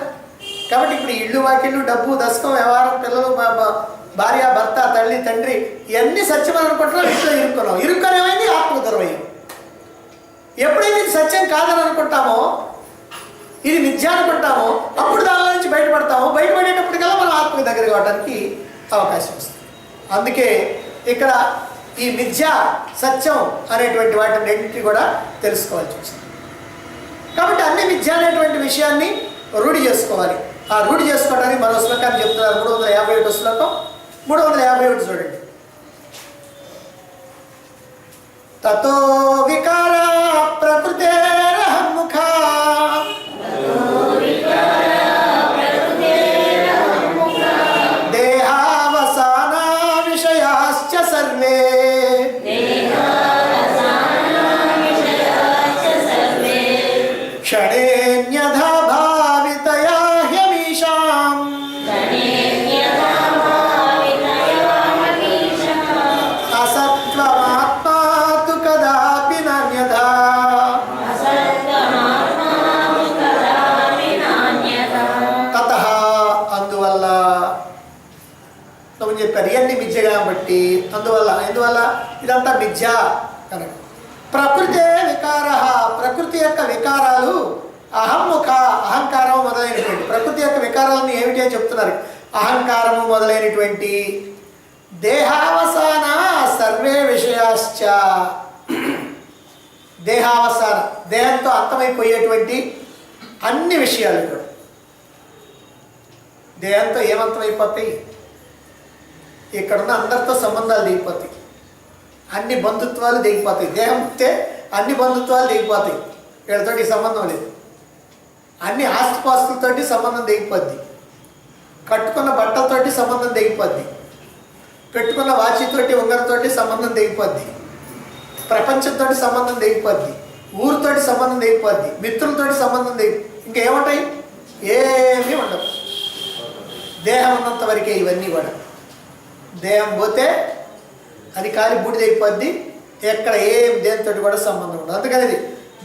Speaker 1: కాబట్టి ఇప్పుడు ఇళ్ళు వాకిళ్ళు డబ్బు దశకం వ్యవహారం పిల్లలు భార్య భర్త తల్లి తండ్రి ఇవన్నీ సత్యమని అనుకుంటున్నాం. ఇంట్లో ఇరుక్కొని ఏమైంది? ఆత్మకు దూరం అయ్యింది. ఎప్పుడైతే ఇది సత్యం కాదని అనుకుంటామో, ఇది మిథ్య అనుకుంటామో, అప్పుడు దానిలో నుంచి బయటపడతాము. బయటపడేటప్పటికల్లా మనం ఆత్మకు దగ్గర కావడానికి అవకాశం వస్తుంది. అందుకే ఇక్కడ ఈ మిథ్య సత్యం అనేటువంటి వాటిని రెండింటినీ కూడా తెలుసుకోవాల్సి వస్తుంది. కాబట్టి అన్ని మిథ్య అనేటువంటి విషయాన్ని రూఢి చేసుకోవాలి. ఆ రూఢి చేసుకోవడానికి మరో శ్లోకాన్ని చెప్తున్నారు. 351 శ్లోకం 351 చూడండి. తతో వికార ప్రకృతేరహంముఖా దేహావసానా విషయాశ్చ సర్వే క్షణేన్యథా భావితయా హ్యమీషాం అసత్వమాత్మా తు కదాపి నాన్యథా. తతః అందువల్ల నువ్వు చెప్పారు ఇవన్నీ మిథ్య కాబట్టి ఎందువల్ల ఇదంతా మిథ్య కనుక. ప్రకృతే వికార ప్రకృతి యొక్క వికారాలు అహంముఖ అహంకారం మొదలైనటువంటి ప్రకృతి యొక్క వికారాలను ఏమిటి అని చెప్తున్నారు. అహంకారము మొదలైనటువంటి దేహావసాన సర్వే విషయాశ్చ దేహావసాన దేహంతో అంతమైపోయేటువంటి అన్ని విషయాలు కూడా దేహంతో ఏమంతమైపోతాయి? ఇక్కడున్న అందరితో సంబంధాలు దిగిపోతాయి, అన్ని బంధుత్వాలు దిగిపోతాయి. దేహం ఉంటే అన్ని బంధుత్వాలు దిగిపోతాయి, వీళ్ళతోటి సంబంధం లేదు. అన్ని ఆస్తిపాస్తులతోటి సంబంధం దిగిపోద్ది, కట్టుకున్న బట్టలతోటి సంబంధం దిగిపోద్ది, పెట్టుకున్న వాచితోటి ఉంగరంతోటి సంబంధం దిగిపోద్ది, ప్రపంచంతో సంబంధం దిగిపోద్ది, ఊరితోటి సంబంధం దిగిపోద్ది, మిత్రులతోటి సంబంధం ఇంకేముంటాయి? ఏమీ ఉండవు. దేహం ఉన్నంత వరకే ఇవన్నీ కూడా. దేహం పోతే అది కాలి బూడిదైపోద్ది, ఎక్కడ దేనితో కూడా సంబంధం ఉండదు. అందుకని ఇది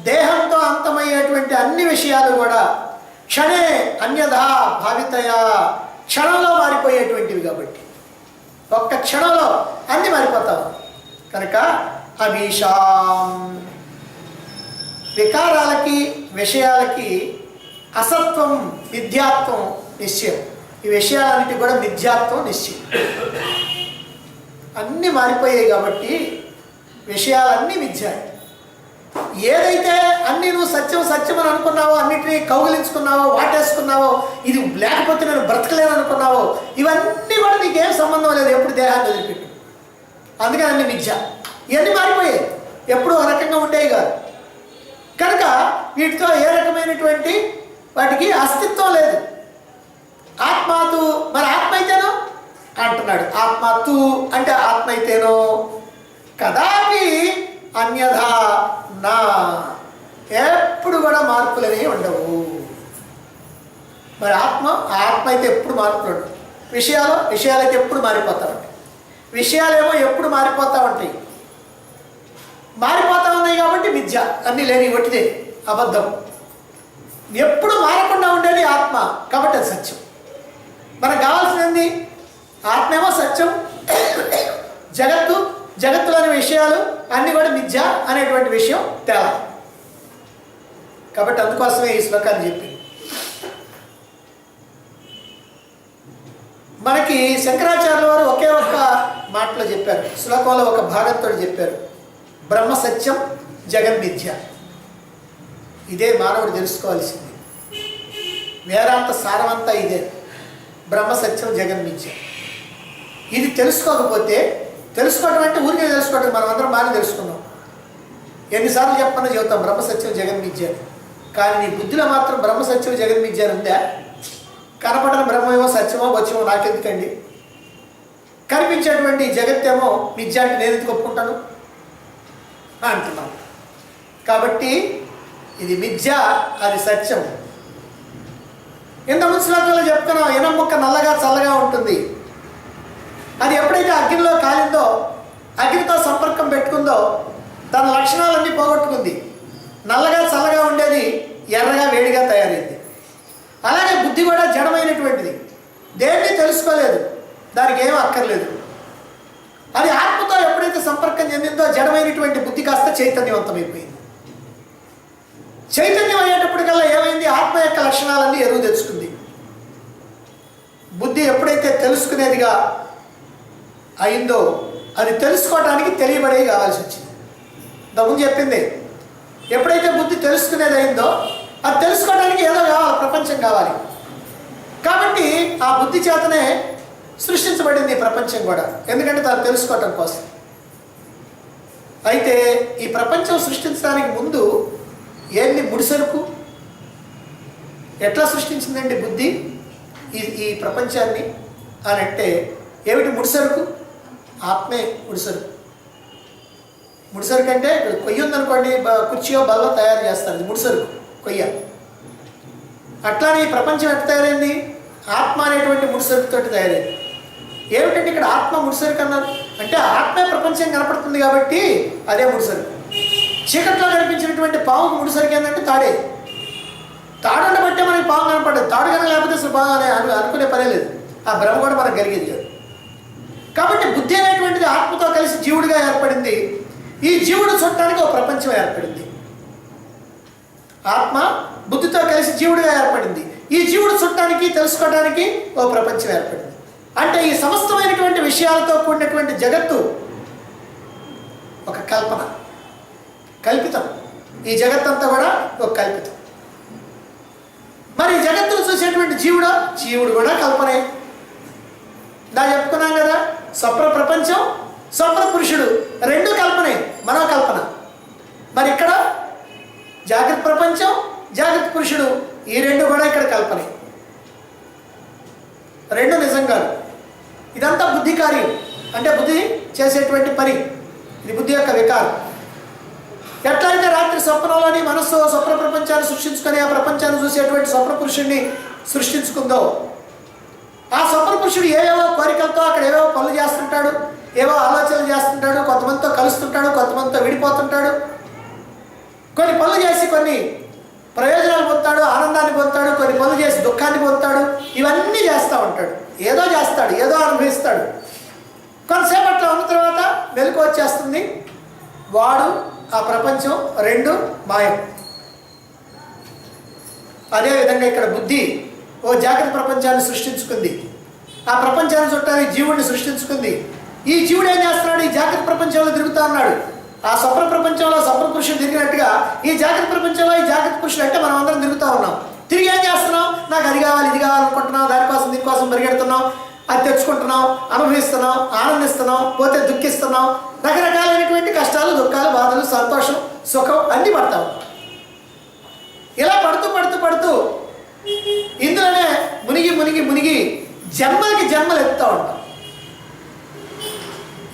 Speaker 1: దేహంతో అంతమయ్యేటువంటి అన్ని విషయాలు కూడా క్షణే అన్యథా భావితయా క్షణంలో మారిపోయేటువంటివి కాబట్టి ఒక్క క్షణంలో అన్ని మారిపోతావు కనుక అమీషాం వికారాలకి విషయాలకి అసత్వం మిథ్యాత్వం నిశ్చయం. ఈ విషయాలన్నిటి కూడా మిథ్యాత్వం నిశ్చయం. అన్నీ మారిపోయాయి కాబట్టి విషయాలన్నీ మిథ్య. ఏదైతే అన్నీ నువ్వు సత్యం సత్యం అని అనుకున్నావో, అన్నిటినీ కౌగిలించుకున్నావో, వాటేసుకున్నావో, ఇది లేకపోతే నేను బ్రతకలేను అనుకున్నావో, ఇవన్నీ కూడా నీకేం సంబంధం లేదు. ఎప్పుడు దేహాన్ని వదిలిపెట్టు. అందుకని అన్ని మిథ్య. ఇవన్నీ మారిపోయాయి, ఎప్పుడు ఒక రకంగా ఉండేవి కాదు. కనుక వీటితో ఏ రకమైనటువంటి వాటికి అస్తిత్వం లేదు. ఆత్మాతు మరి ఆత్మ అయితేనో అంటున్నాడు. ఆత్మతు అంటే ఆత్మ అయితేనో కదాపి అన్యథా నా ఎప్పుడు కూడా మార్పులనే ఉండవు. మరి ఆత్మ అయితే ఎప్పుడు మార్పులు ఉండవు. విషయాలైతే ఎప్పుడు మారిపోతూ ఉంటాయి. విషయాలేమో ఎప్పుడు మారిపోతూ ఉంటాయి. మారిపోతూ ఉన్నాయి కాబట్టి మిథ్య, అన్నీ లేని ఒట్టిదే అబద్ధం. ఎప్పుడు మారకుండా ఉండేది ఆత్మ కాబట్టి అది సత్యం. మనకు కావాల్సింది ఆత్మేమో సత్యం, జగత్తులోని విషయాలు అన్నీ కూడా మిథ్య అనేటువంటి విషయం తేడా. కాబట్టి అందుకోసమే ఈ శ్లోకాన్ని చెప్పింది. మనకి శంకరాచార్యుల వారు ఒకే ఒక్క మాటలో చెప్పారు, శ్లోకంలో ఒక భాగంతో చెప్పారు, బ్రహ్మ సత్యం జగన్మిథ్య. ఇదే మానవుడు తెలుసుకోవాల్సింది. వేదాంత సారమంతా ఇదే, బ్రహ్మ సత్యం జగన్మిథ్య. ఇది తెలుసుకోవటం అంటే ఊరికే తెలుసుకోవటం. మనం అందరం బాగా తెలుసుకున్నాం, ఎన్నిసార్లు చెప్పన్నా చెబుతాం బ్రహ్మ సత్యం జగన్మిథ్య అని. కానీ నీ బుద్ధిలో మాత్రం బ్రహ్మ సత్యం జగన్మిథ్య అని ఉందా? కనపడని బ్రహ్మేమో సత్యమో వచ్చమో నాకెందుకండి, కనిపించేటువంటి జగత్తేమో మిథ్య అంటే నేను ఎందుకు ఒప్పుకుంటాను అంటున్నాం. కాబట్టి ఇది మిథ్య, అది సత్యం. ఇంతకుముందు శ్లోకంలో చెప్పుకున్నాం, ఇనం ముక్క నల్లగా చల్లగా ఉంటుంది. అది ఎప్పుడైతే అగ్నిలో కాలిందో, అగ్నితో సంపర్కం పెట్టుకుందో తన లక్షణాలన్నీ పోగొట్టుకుంది. నల్లగా చల్లగా ఉండేది ఎర్రగా వేడిగా తయారైంది. అలాగే బుద్ధి కూడా జడమైనటువంటిది, దేన్ని తెలుసుకోలేదు, దానికి ఏం అక్కర్లేదు. అది ఆత్మతో ఎప్పుడైతే సంపర్కం చెందిందో జడమైనటువంటి బుద్ధి కాస్త చైతన్యవంతమైపోయింది. చైతన్యం అయ్యేటప్పటికల్లా ఏమైంది, ఆత్మ యొక్క లక్షణాలన్నీ ఎరువు తెచ్చుకుంది. బుద్ధి ఎప్పుడైతే తెలుసుకునేదిగా అయిందో అది తెలుసుకోవడానికి తెలియబడేవి కావాల్సి వచ్చింది. ఇంతకుముందు చెప్పింది, ఎప్పుడైతే బుద్ధి తెలుసుకునేది అయిందో అది తెలుసుకోవడానికి ఏదో కావాలి, ప్రపంచం కావాలి. కాబట్టి ఆ బుద్ధి చేతనే సృష్టించబడింది ప్రపంచం కూడా, ఎందుకంటే దాన్ని తెలుసుకోవటం కోసం. అయితే ఈ ప్రపంచం సృష్టించడానికి ముందు ఏంది ముడిసరుకు? ఎట్లా సృష్టించిందండి బుద్ధి ఈ ప్రపంచాన్ని అని అంటే ఏమిటి ముడిసరుకు? ఆత్మే ముడిసరుకు. ముడిసరుకు అంటే ఇప్పుడు కొయ్య ఉందనుకోండి, కుర్చీయో బల్లో తయారు చేస్తారు, ఇది ముడిసరుకు కొయ్య. అట్లానే ఈ ప్రపంచం ఎట్లా తయారైంది? ఆత్మ అనేటువంటి ముడిసరుకుతో తయారైంది. ఏమిటంటే ఇక్కడ ఆత్మ ముడిసరుకు అన్నారు అంటే ఆత్మే ప్రపంచం కనపడుతుంది కాబట్టి అదే ముడిసరుకు. చీకట్లో కనిపించినటువంటి పావుకు ముడిసరుకు ఏంటంటే తాడే. తాడుండ బట్టే మనకి పాము కనపడదు, తాడు కనుక లేకపోతే అసలు బాగా అనుకునే పనే లేదు, ఆ భ్రమ కూడా మనకు కలిగేది కాదు. కాబట్టి బుద్ధి అనేటువంటిది ఆత్మతో కలిసి జీవుడిగా ఏర్పడింది. ఈ జీవుడు చూడటానికి ఒక ప్రపంచం ఏర్పడింది. ఆత్మ బుద్ధితో కలిసి జీవుడిగా ఏర్పడింది. ఈ జీవుడు చూడటానికి తెలుసుకోవడానికి ఒక ప్రపంచం ఏర్పడింది. అంటే ఈ సమస్తమైనటువంటి విషయాలతో కూడినటువంటి జగత్తు ఒక కల్పన, కల్పితం. ఈ జగత్తంతా కూడా ఒక కల్పితం. మరి జగత్తును చూసేటువంటి జీవుడు కూడా కల్పనే. దా చెప్పుకున్నాం కదా, స్వప్న ప్రపంచం, స్వప్న పురుషుడు రెండు కల్పనే, మనోకల్పన. మరి ఇక్కడ జాగ్రత్త ప్రపంచం, జాగ్రత్త పురుషుడు, ఈ రెండు కూడా ఇక్కడ కల్పనే, రెండు నిజం కాదు. ఇదంతా బుద్ధి కార్యం, అంటే బుద్ధి చేసేటువంటి పని. ఇది బుద్ధి యొక్క వికారం. ఎట్లయితే రాత్రి స్వప్నంలోని మనస్సు స్వప్న ప్రపంచాన్ని సృష్టించుకొని ఆ ప్రపంచాన్ని చూసేటువంటి స్వప్న పురుషుడిని సృష్టించుకుందో, ఆ స్వప్న పురుషుడు ఏవేవో కోరికలతో అక్కడ ఏవేవో పనులు చేస్తుంటాడు, ఏవో ఆలోచనలు చేస్తుంటాడు, కొంతమందితో కలుస్తుంటాడు, కొంతమందితో విడిపోతుంటాడు, కొన్ని పనులు చేసి కొన్ని ప్రయోజనాలు పొందుతాడు, ఆనందాన్ని పొందుతాడు, కొన్ని పనులు చేసి దుఃఖాన్ని పొందుతాడు. ఇవన్నీ చేస్తూ ఉంటాడు, ఏదో చేస్తాడు, ఏదో అనుభవిస్తాడు. కొంతసేపు అట్లా ఉన్న తర్వాత మెలకు వచ్చేస్తుంది, వాడు ఆ ప్రపంచం రెండు మాయం. అదేవిధంగా ఇక్కడ బుద్ధి ఓ జాగ్రత్త ప్రపంచాన్ని సృష్టించుకుంది, ఆ ప్రపంచాన్ని చుట్టానికి జీవుడిని సృష్టించుకుంది. ఈ జీవుడు ఏం చేస్తున్నాడు? ఈ జాగ్రత్త ప్రపంచంలో తిరుగుతూ ఉన్నాడు. ఆ స్వప్న ప్రపంచంలో స్వప్న పురుషుడు తిరిగినట్టుగా ఈ జాగ్రత్త ప్రపంచంలో ఈ జాగ్రత్త పురుషుడు అంటే మనం అందరం తిరుగుతూ ఉన్నాం. తిరిగి ఏం చేస్తున్నాం? నాకు అది కావాలి, ఇది కావాలనుకుంటున్నాం, దానికోసం దీనికోసం పరిగెడుతున్నాం, అది తెచ్చుకుంటున్నాం, అనుభవిస్తున్నాం, ఆనందిస్తున్నాం, పోతే దుఃఖిస్తున్నాం, రకరకాలైనటువంటి కష్టాలు, దుఃఖాలు, బాధలు, సంతోషం, సుఖం అన్నీ పడతాం. ఇలా పడుతూ పడుతూ పడుతూ ఇందులోనే మునిగి మునిగి మునిగి జన్మలకి జన్మలు ఎత్తుతూ ఉంటాం.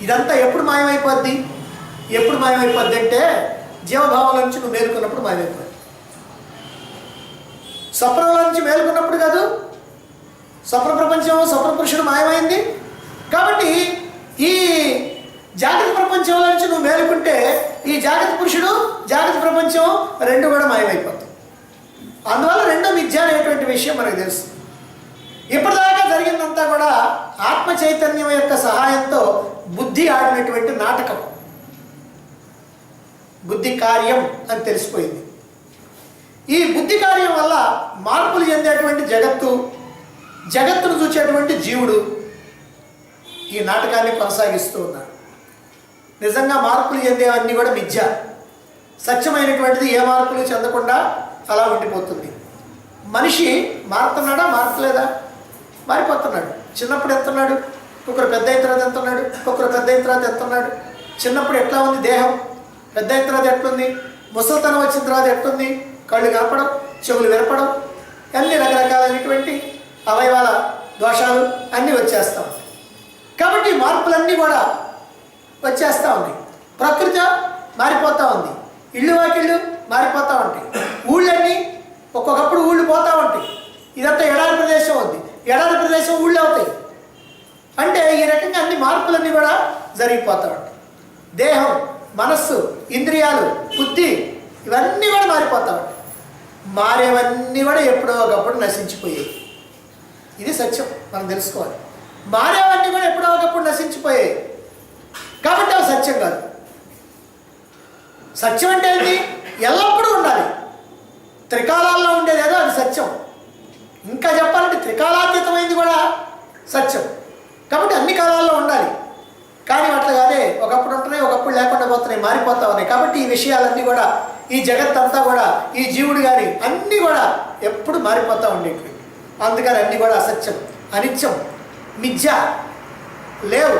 Speaker 1: ఇదంతా ఎప్పుడు మాయమైపోద్ది? ఎప్పుడు మాయమైపోద్ది అంటే జీవభావం నుంచి నువ్వు మేలుకున్నప్పుడు మాయమైపోద్ది. స్వప్నంలో నుంచి మేలుకున్నప్పుడు కాదు, స్వప్న ప్రపంచం స్వప్న పురుషుడు మాయమైంది కాబట్టి ఈ జాగ్రత్త ప్రపంచంలో నుంచి నువ్వు మేలుకుంటే ఈ జాగ్రత్త పురుషుడు జాగ్రత్త ప్రపంచం రెండు కూడా మాయమైపోతుంది. అందువల్ల రెండో మిథ్య అనేటువంటి విషయం మనకు తెలుసు. ఇప్పటిదాకా జరిగిందంతా కూడా ఆత్మ చైతన్యం యొక్క సహాయంతో బుద్ధి ఆడినటువంటి నాటకం, బుద్ధి కార్యం అని తెలిసిపోయింది. ఈ బుద్ధి కార్యం వల్ల మార్పులు చెందేటువంటి జగత్తును చూసేటువంటి జీవుడు ఈ నాటకాన్ని కొనసాగిస్తూ ఉన్నారు. నిజంగా మార్పులు చెందేవన్నీ కూడా మిథ్య. సత్యమైనటువంటిది ఏ మార్పులు చెందకుండా అలా ఉండిపోతుంది. మనిషి మారుతున్నాడా? మారట్లేదా? మారిపోతున్నాడు. చిన్నప్పుడు ఎంత ఉన్నాడు, ఒకరు పెద్ద అయిన తర్వాత ఎంత ఉన్నాడు, ఒకరు పెద్ద అయిన తర్వాత ఎంత ఉన్నాడు. చిన్నప్పుడు ఎట్లా ఉంది దేహం, పెద్ద అయిన తర్వాత ఎట్లుంది, ముసలితనం వచ్చిన తర్వాత ఎట్లుంది, కళ్ళు కనపడం, చెవులు వినపడం, అన్ని రకరకాలైనటువంటి అవయవాల దోషాలు అన్నీ వచ్చేస్తూ ఉంటాయి. కాబట్టి మార్పులన్నీ కూడా వచ్చేస్తూ ఉన్నాయి. ప్రకృతి మారిపోతూ ఉంది, ఇళ్ళు వాకిళ్ళు మారిపోతూ ఉంటాయి, ఊళ్ళన్నీ ఒక్కొక్కప్పుడు ఊళ్ళు పోతూ ఉంటాయి. ఇదంతా ఎడారి ప్రదేశం ఉంది, ఎడారి ప్రదేశం ఊళ్ళో అవుతాయి. అంటే ఈ రకంగా అన్ని మార్పులన్నీ కూడా జరిగిపోతూ ఉంటాయి. దేహం, మనస్సు, ఇంద్రియాలు, బుద్ధి ఇవన్నీ కూడా మారిపోతూ ఉంటాయి. మారేవన్నీ కూడా ఎప్పుడో ఒకప్పుడు నశించిపోయాయి. ఇది సత్యం, మనం తెలుసుకోవాలి. మారేవన్నీ కూడా ఎప్పుడో ఒకప్పుడు నశించిపోయాయి కాబట్టి అవి సత్యం కాదు. సత్యం అంటే ఏంటి? ఎల్లప్పుడూ ఉండాలి. త్రికాలాల్లో ఉండేదేదో అది సత్యం. ఇంకా చెప్పాలంటే త్రికాలాతీతమైంది కూడా సత్యం. కాబట్టి అన్ని కాలాల్లో ఉండాలి. కానీ అట్లా కాదే, ఒకప్పుడు ఉంటున్నాయి, ఒకప్పుడు లేకుండా పోతున్నాయి, మారిపోతా ఉన్నాయి. కాబట్టి ఈ విషయాలన్నీ కూడా, ఈ జగత్తంతా కూడా, ఈ జీవుడు కానీ అన్నీ కూడా ఎప్పుడు మారిపోతూ ఉండేవి. అందుకని అన్నీ కూడా అసత్యం, అనిత్యం, మిథ్య, లేవు,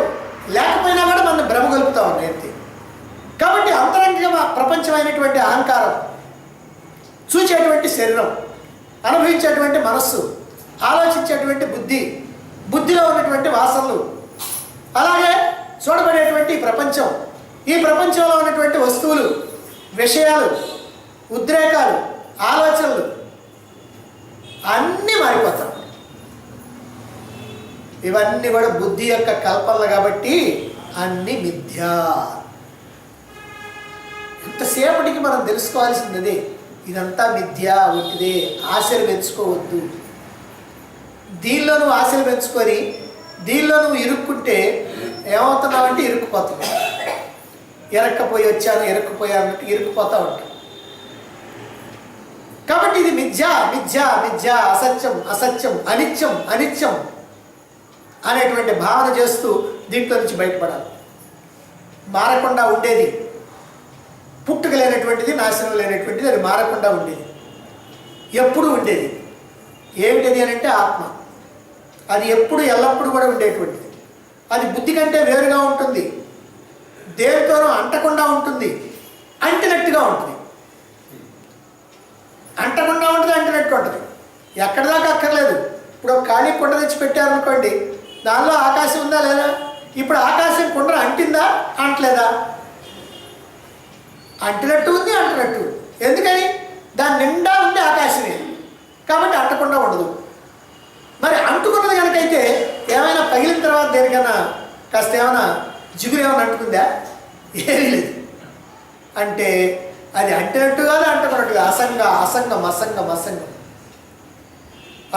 Speaker 1: లేకపోయినా కూడా మనం భ్రమగలుపుతా ఉన్నాయి అంతే. కాబట్టి అంతరంగ ప్రపంచమైనటువంటి అహంకారం, చూచేటువంటి శరీరం, అనుభవించేటువంటి మనస్సు, ఆలోచించేటువంటి బుద్ధి, బుద్ధిలో ఉన్నటువంటి వాసనలు, అలాగే చూడబడేటువంటి ప్రపంచం, ఈ ప్రపంచంలో ఉన్నటువంటి వస్తువులు, విషయాలు, ఉద్రేకాలు, ఆలోచనలు అన్నీ మారిపోతాయి. ఇవన్నీ కూడా బుద్ధి యొక్క కల్పనలు కాబట్టి అన్ని మిథ్య. ఎంతసేపటికి మనం తెలుసుకోవాల్సింది ఇదంతా మిథ్య, ఒకటిదే. ఆశలు పెంచుకోవద్దు. దీనిలో నువ్వు ఆశలు పెంచుకొని దీనిలో నువ్వు ఇరుక్కుంటే ఏమవుతున్నావంటే ఇరుక్కుపోతున్నావు. ఇరక్కపోయి వచ్చాను, ఇరుక్కుపోయాను, ఇరుక్కుపోతా ఉంటావు. కాబట్టి ఇది మిథ్య, మిథ్య, మిథ్య, అసత్యం, అసత్యం, అనిత్యం, అనిత్యం అనేటువంటి భావన చేస్తూ దీంట్లో నుంచి బయటపడాలి. మారకుండా ఉండేది, పుట్టుక లేనటువంటిది, నాశనం లేనటువంటిది, అది మారకుండా ఉండేది, ఎప్పుడు ఉండేది. ఏమిటది అని అంటే ఆత్మ. అది ఎప్పుడు ఎల్లప్పుడూ కూడా ఉండేటువంటిది. అది బుద్ధి కంటే వేరుగా ఉంటుంది, దేనితోనూ అంటకుండా ఉంటుంది, అంటినట్టుగా ఉంటుంది. అంటకుండా ఉంటుంది, అంటినట్టు ఉంటుంది. ఎక్కడి దాకా అక్కర్లేదు. ఇప్పుడు ఒక ఖాళీ కుండ తెచ్చి పెట్టారనుకోండి, దానిలో ఆకాశం ఉందా లేదా? ఇప్పుడు ఆకాశం కుండ అంటిందా, అంటలేదా? అంటినట్టు ఉంది, అంటినట్టు. ఎందుకని? దాని నిండా ఉంది ఆకాశమే, కాబట్టి అంటకుండా ఉండదు. మరి అంటుకున్నది కనుకైతే ఏమైనా పగిలిన తర్వాత దేనికైనా కాస్త ఏమైనా జిగురు ఏమైనా అంటుకుందా? ఏమీ లేదు. అంటే అది అంటినట్టు కాదు, అంటుకున్నట్టుగా, అసంగం, అసంగం, అసంగం.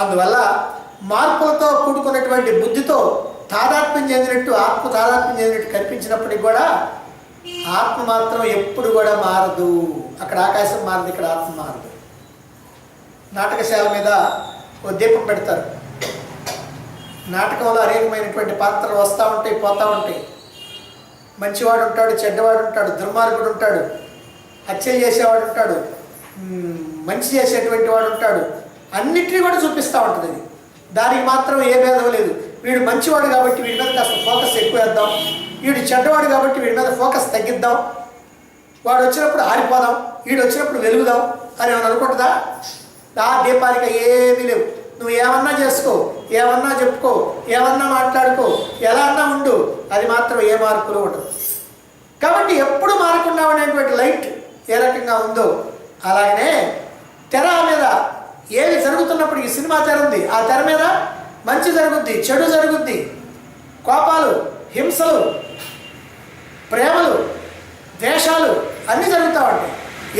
Speaker 1: అందువల్ల మార్పులతో కూడుకున్నటువంటి బుద్ధితో తాదాత్మ్యం చెందినట్టు, ఆత్మ తాదాత్మ్యం చెందినట్టు కనిపించినప్పటికి కూడా ఆత్మ మాత్రం ఎప్పుడు కూడా మారదు. అక్కడ ఆకాశం మారదు, ఇక్కడ ఆత్మ మారదు. నాటకశాల మీద ఓ దీపం పెడతారు. నాటకంలో అనేకమైనటువంటి పాత్రలు వస్తూ ఉంటాయి, పోతూ ఉంటాయి. మంచివాడు ఉంటాడు, చెడ్డవాడు ఉంటాడు, దుర్మార్గుడు ఉంటాడు, హత్యలు చేసేవాడు ఉంటాడు, మంచి చేసేటువంటి వాడు ఉంటాడు. అన్నిటినీ కూడా చూపిస్తూ ఉంటుంది అది. దానికి మాత్రం ఏ భేదం లేదు. వీడు మంచివాడు కాబట్టి వీడి మీద కాస్త ఫోకస్ ఎక్కువ వేద్దాం, వీడు చెడ్డవాడు కాబట్టి వీడి మీద ఫోకస్ తగ్గిద్దాం, వాడు వచ్చినప్పుడు ఆరిపోదాం, వీడు వచ్చినప్పుడు వెలుగుదాం అని ఏమన్నా అనుకుంటుందా? ఆ దీపానికి ఏమీ లేవు. నువ్వు ఏమన్నా చేసుకో, ఏమన్నా చెప్పుకో, ఏమన్నా మాట్లాడుకో, ఎలా అన్నా ఉండు, అది మాత్రం ఏ మార్పులు ఉండదు. కాబట్టి ఎప్పుడు మారకుండా ఉండేటువంటి లైట్ ఏ రకంగా ఉందో అలాగనే తెర మీద ఏది జరుగుతున్నప్పుడు, ఈ సినిమా తెర ఉంది, ఆ తెర మీద మంచి జరుగుద్ది, చెడు జరుగుద్ది, కోపాలు, హింసలు, ప్రేమలు, ద్వేషాలు అన్నీ జరుగుతూ ఉంటాయి.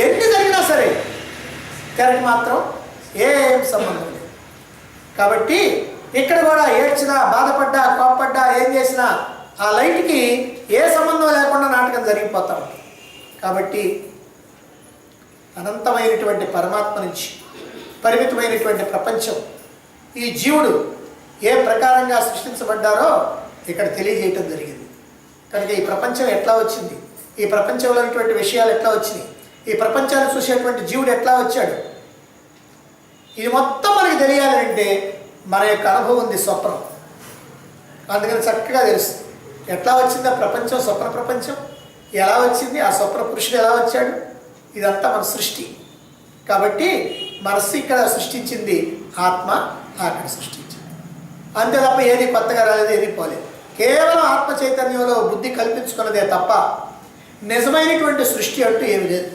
Speaker 1: ఎన్ని జరిగినా సరే తెరకి మాత్రం ఏం సంబంధం లేదు. కాబట్టి ఇక్కడ కూడా ఏడ్చినా, బాధపడ్డా, కోపపడ్డా, ఏం చేసినా ఆ లైట్కి ఏ సంబంధం లేకుండా నాటకం జరిగిపోతా ఉంటుంది. కాబట్టి అనంతమైనటువంటి పరమాత్మ నుంచి పరిమితమైనటువంటి ప్రపంచం, ఈ జీవుడు ఏ ప్రకారంగా సృష్టించబడ్డారో ఇక్కడ తెలియజేయటం జరిగింది. కనుక ఈ ప్రపంచం ఎట్లా వచ్చింది, ఈ ప్రపంచంలో ఉన్నటువంటి విషయాలు ఎట్లా వచ్చినాయి, ఈ ప్రపంచాన్ని చూసేటువంటి జీవుడు ఎట్లా వచ్చాడు, ఇది మొత్తం మనకి తెలియాలంటే మన యొక్క అనుభవం ఉంది, స్వప్నం. అందుకని చక్కగా తెలుస్తుంది ఎట్లా వచ్చింది ఆ ప్రపంచం, స్వప్న ప్రపంచం ఎలా వచ్చింది, ఆ స్వప్న పురుషుడు ఎలా వచ్చాడు. ఇదంతా మన సృష్టి. కాబట్టి మనస్సు ఇక్కడ సృష్టించింది, ఆత్మ అక్కడ సృష్టించింది. అంతే తప్ప ఏది కొత్తగా రాలేదు, ఏది పోలేదు. కేవలం ఆత్మ చైతన్యంలో బుద్ధి కల్పించుకున్నదే తప్ప నిజమైనటువంటి సృష్టి అంటూ ఏమి లేదు.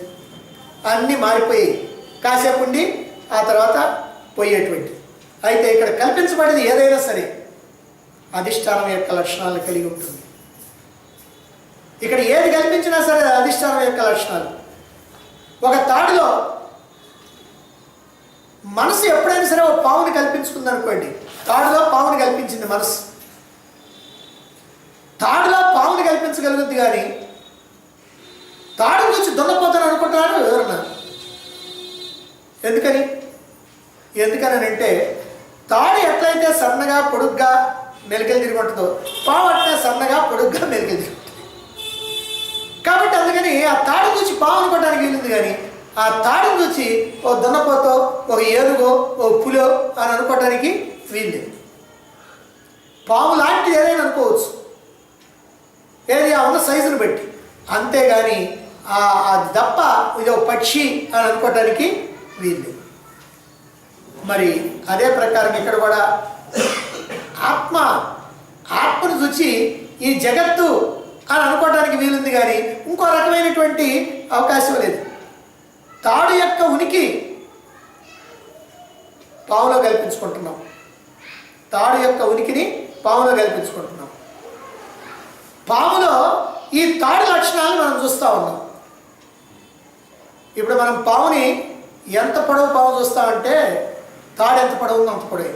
Speaker 1: అన్నీ మారిపోయి కాసేపు ఉండి ఆ తర్వాత పోయేటువంటి. అయితే ఇక్కడ కల్పించబడేది ఏదైనా సరే అధిష్టానం యొక్క లక్షణాలను కలిగి ఉంటుంది. ఇక్కడ ఏది కల్పించినా సరే అధిష్టానం యొక్క లక్షణాలు. ఒక తాడులో మనసు ఎప్పుడైనా సరే ఒక పావుని కల్పించుకుంది అనుకోండి, తాడులో పావుని కల్పించింది మనసు. తాడులో పావుని కల్పించగలుగుద్ది, కానీ తాడు గురించి దున్నపోతాను అనుకుంటున్నారు ఎవరన్నా. ఎందుకని అంటే తాడు ఎట్లయితే సన్నగా పొడుగ్గా మెలికలు తిరిగి ఉంటుందో పావు అట్లా సన్నగా పొడుగ్గా మెలికలు తిరిగి ఉంటుంది. కాబట్టి అందుకని ఆ తాడు గురించి పావు అనుకోవడానికి వీలుంది, కానీ ఆ తాడు గురించి ఓ దున్నపోతో ఒక ఏనుగో ఓ పులో అని అనుకోవడానికి వీల్లేదు. పాము లాంటిది ఏదైనా అనుకోవచ్చు, ఏది ఆ ఉన్న సైజును బట్టి. అంతేగాని అది తప్ప ఇది ఒక పక్షి అని అనుకోవటానికి వీల్లేదు. మరి అదే ప్రకారం ఇక్కడ కూడా ఆత్మను చూచి ఈ జగత్తు అని అనుకోవడానికి వీలుంది, కానీ ఇంకో రకమైనటువంటి అవకాశం లేదు. తాడు యొక్క ఉనికి పావులో కల్పించుకుంటున్నాం, తాడు యొక్క ఉనికిని పావులో కల్పించుకుంటున్నాం. పాములో ఈ తాడు లక్షణాలను మనం చూస్తూ ఉన్నాం. ఇప్పుడు మనం పావుని ఎంత పొడవు పాము చూస్తామంటే తాడు ఎంత పొడవు ఉందో అంత పొడవు.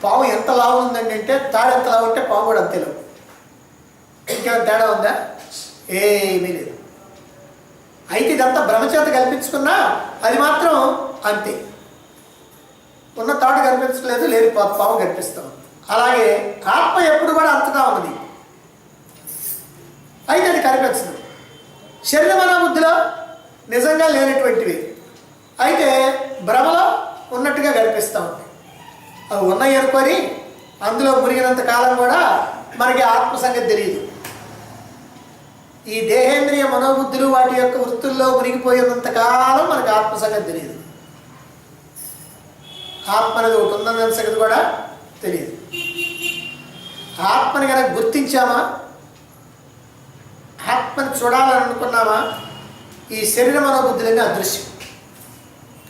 Speaker 1: పాము ఎంత లావు ఉందండి అంటే తాడు ఎంత లావు ఉంటే పాము కూడా అంతే లావు. ఇంకేమైనా తేడా ఉందా? ఏమీ లేదు. అయితే ఇదంతా బ్రహ్మచేత కల్పించుకున్నా అది మాత్రం అంతే. ఉన్న తాడు కనిపించలేదు, లేదు పాము కనిపిస్తాం. అలాగే ఆత్మ ఎప్పుడు కూడా అంతటా ఉన్నది, అయితే అది కనిపించదు. శరీర మనోబుద్ధిలో నిజంగా లేనటువంటివి అయితే భ్రమలో ఉన్నట్టుగా కనిపిస్తూ ఉంటాయి. అవి ఉన్నాయి అనుకొని అందులో మునిగినంత కాలం కూడా మనకి ఆత్మ సంగతి తెలియదు. ఈ దేహేంద్రియ మనోబుద్ధులు వాటి యొక్క వృత్తుల్లో మునిగిపోయినంత కాలం మనకి ఆత్మ సంగతి తెలియదు. ఆత్మ అనేది ఒకటి ఉందన్న సంగతి కూడా తెలియదు. ఆత్మని కనుక గుర్తించామా, ఆత్మని చూడాలని అనుకున్నామా, ఈ శరీర మనోబుద్ధులన్నీ అదృశ్యం.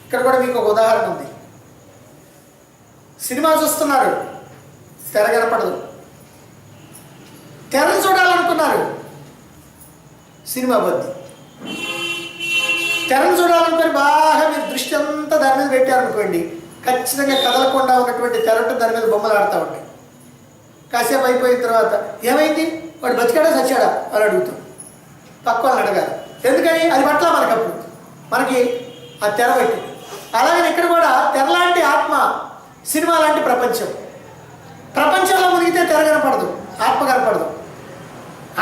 Speaker 1: ఇక్కడ కూడా మీకు ఒక ఉదాహరణ ఉంది. సినిమా చూస్తున్నారు, తెర కనపడదు. తెరను చూడాలనుకున్నారు, సినిమా బద్ది. తెరను చూడాలనుకొని బాగా మీరు దృష్టి అంతా దాని మీద పెట్టారనుకోండి, ఖచ్చితంగా కదలకుండా ఉన్నటువంటి తెరటు దాని మీద బొమ్మలు ఆడుతూ ఉంటాయి. కాసేపు అయిపోయిన తర్వాత ఏమైంది, వాడు బతికాడా చచ్చాడా అని అడుగుతాం. పక్క వాళ్ళని అడగాలి. ఎందుకని? అది పట్ల మనకప్పుడు మనకి ఆ తెర పెట్టి. అలాగని ఇక్కడ కూడా తెరలాంటి ఆత్మ, సినిమా లాంటి ప్రపంచం. ప్రపంచంలో మునిగితే తెర కనపడదు, ఆత్మ కనపడదు.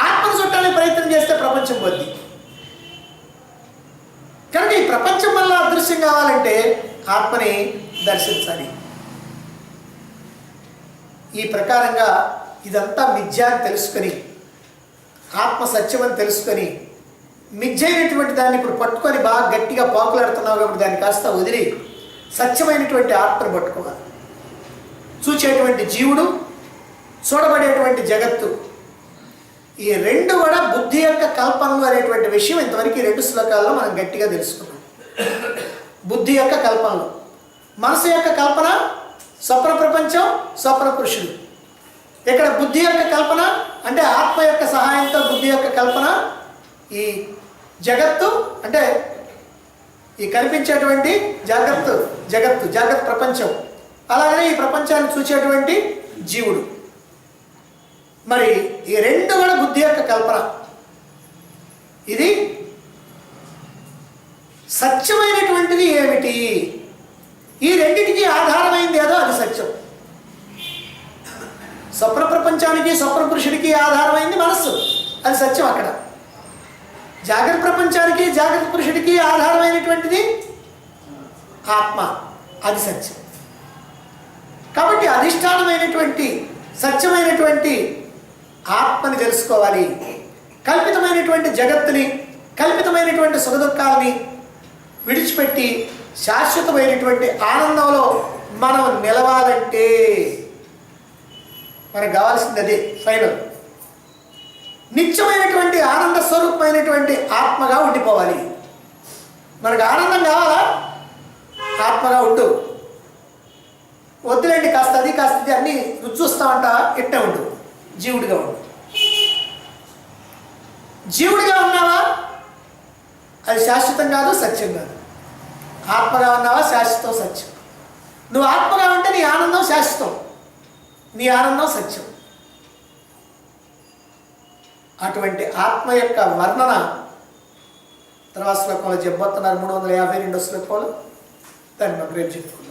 Speaker 1: ఆత్మను చుట్టానికి ప్రయత్నం చేస్తే ప్రపంచం పోద్ది. కనుక ఈ ప్రపంచం వల్ల అదృశ్యం కావాలంటే ఆత్మని దర్శించాలి. ఈ ప్రకారంగా ఇదంతా మిథ్య అని తెలుసుకొని, ఆత్మ సత్యమని తెలుసుకొని, మిథ్య అయినటువంటి దాన్ని ఇప్పుడు పట్టుకొని బాగా గట్టిగా పాకులాడుతున్నావు కాబట్టి దాన్ని కాస్త వదిలి సత్యమైనటువంటి ఆత్మను పట్టుకోవాలి. చూచేటువంటి జీవుడు, చూడబడేటువంటి జగత్తు, ఈ రెండు కూడా బుద్ధి యొక్క కల్పనలు అనేటువంటి విషయం ఇంతవరకు ఈ 2 శ్లోకాల్లో మనం గట్టిగా తెలుసుకున్నాం. బుద్ధి యొక్క కల్పనలు, మనసు యొక్క కల్పన స్వప్న ప్రపంచం, స్వప్న పురుషుడు. ఇక్కడ బుద్ధి యొక్క కల్పన అంటే ఆత్మ యొక్క సహాయంతో బుద్ధి యొక్క కల్పన ఈ జగత్తు, అంటే ఈ కనిపించేటువంటి జాగ్రత్త ప్రపంచం, అలాగనే ఈ ప్రపంచాన్ని చూసేటువంటి జీవుడు. మరి ఈ రెండు కూడా బుద్ధి యొక్క కల్పన. ఇది సత్యమైనటువంటిది ఏమిటి? ఈ రెండింటికి ఆధారమైంది ఏదో అది సత్యం. స్వప్న ప్రపంచానికి, స్వప్న పురుషుడికి ఆధారమైంది మనస్సు, అది సత్యం. అక్కడ జాగ్రత్త ప్రపంచానికి, జాగ్రత్త పురుషుడికి ఆధారమైనటువంటిది ఆత్మ, అది సత్యం. కాబట్టి అధిష్టానమైనటువంటి సత్యమైనటువంటి ఆత్మని తెలుసుకోవాలి. కల్పితమైనటువంటి జగత్తుని, కల్పితమైనటువంటి సుఖదుఖాలని విడిచిపెట్టి శాశ్వతమైనటువంటి ఆనందంలో మనం నిలవాలంటే మనకు కావాల్సింది అదే ఫైనల్. నిత్యమైనటువంటి ఆనంద స్వరూపమైనటువంటి ఆత్మగా ఉండిపోవాలి. మనకు ఆనందం కావాలా? ఆత్మగా ఉండు. ఎందుకండి కాస్త అది కాస్త ఇది అన్నీ రుచి చూస్తామంట, ఇట్టే ఉండు, జీవుడిగా ఉండు. జీవుడిగా ఉన్నావా, అది శాశ్వతం కాదు, సత్యం కాదు. ఆత్మగా ఉన్నావా, శాశ్వతం, సత్యం. నువ్వు ఆత్మగా ఉంటే నీ ఆనందం శాశ్వతం, నీ ఆనందం సత్యం. అటువంటి ఆత్మ యొక్క వర్ణన తర్వాత శ్లోకంలో చెప్పబోతున్నారు, 352 శ్లోకంలో. దాన్ని మనం రేపు చెప్పుకుందాం.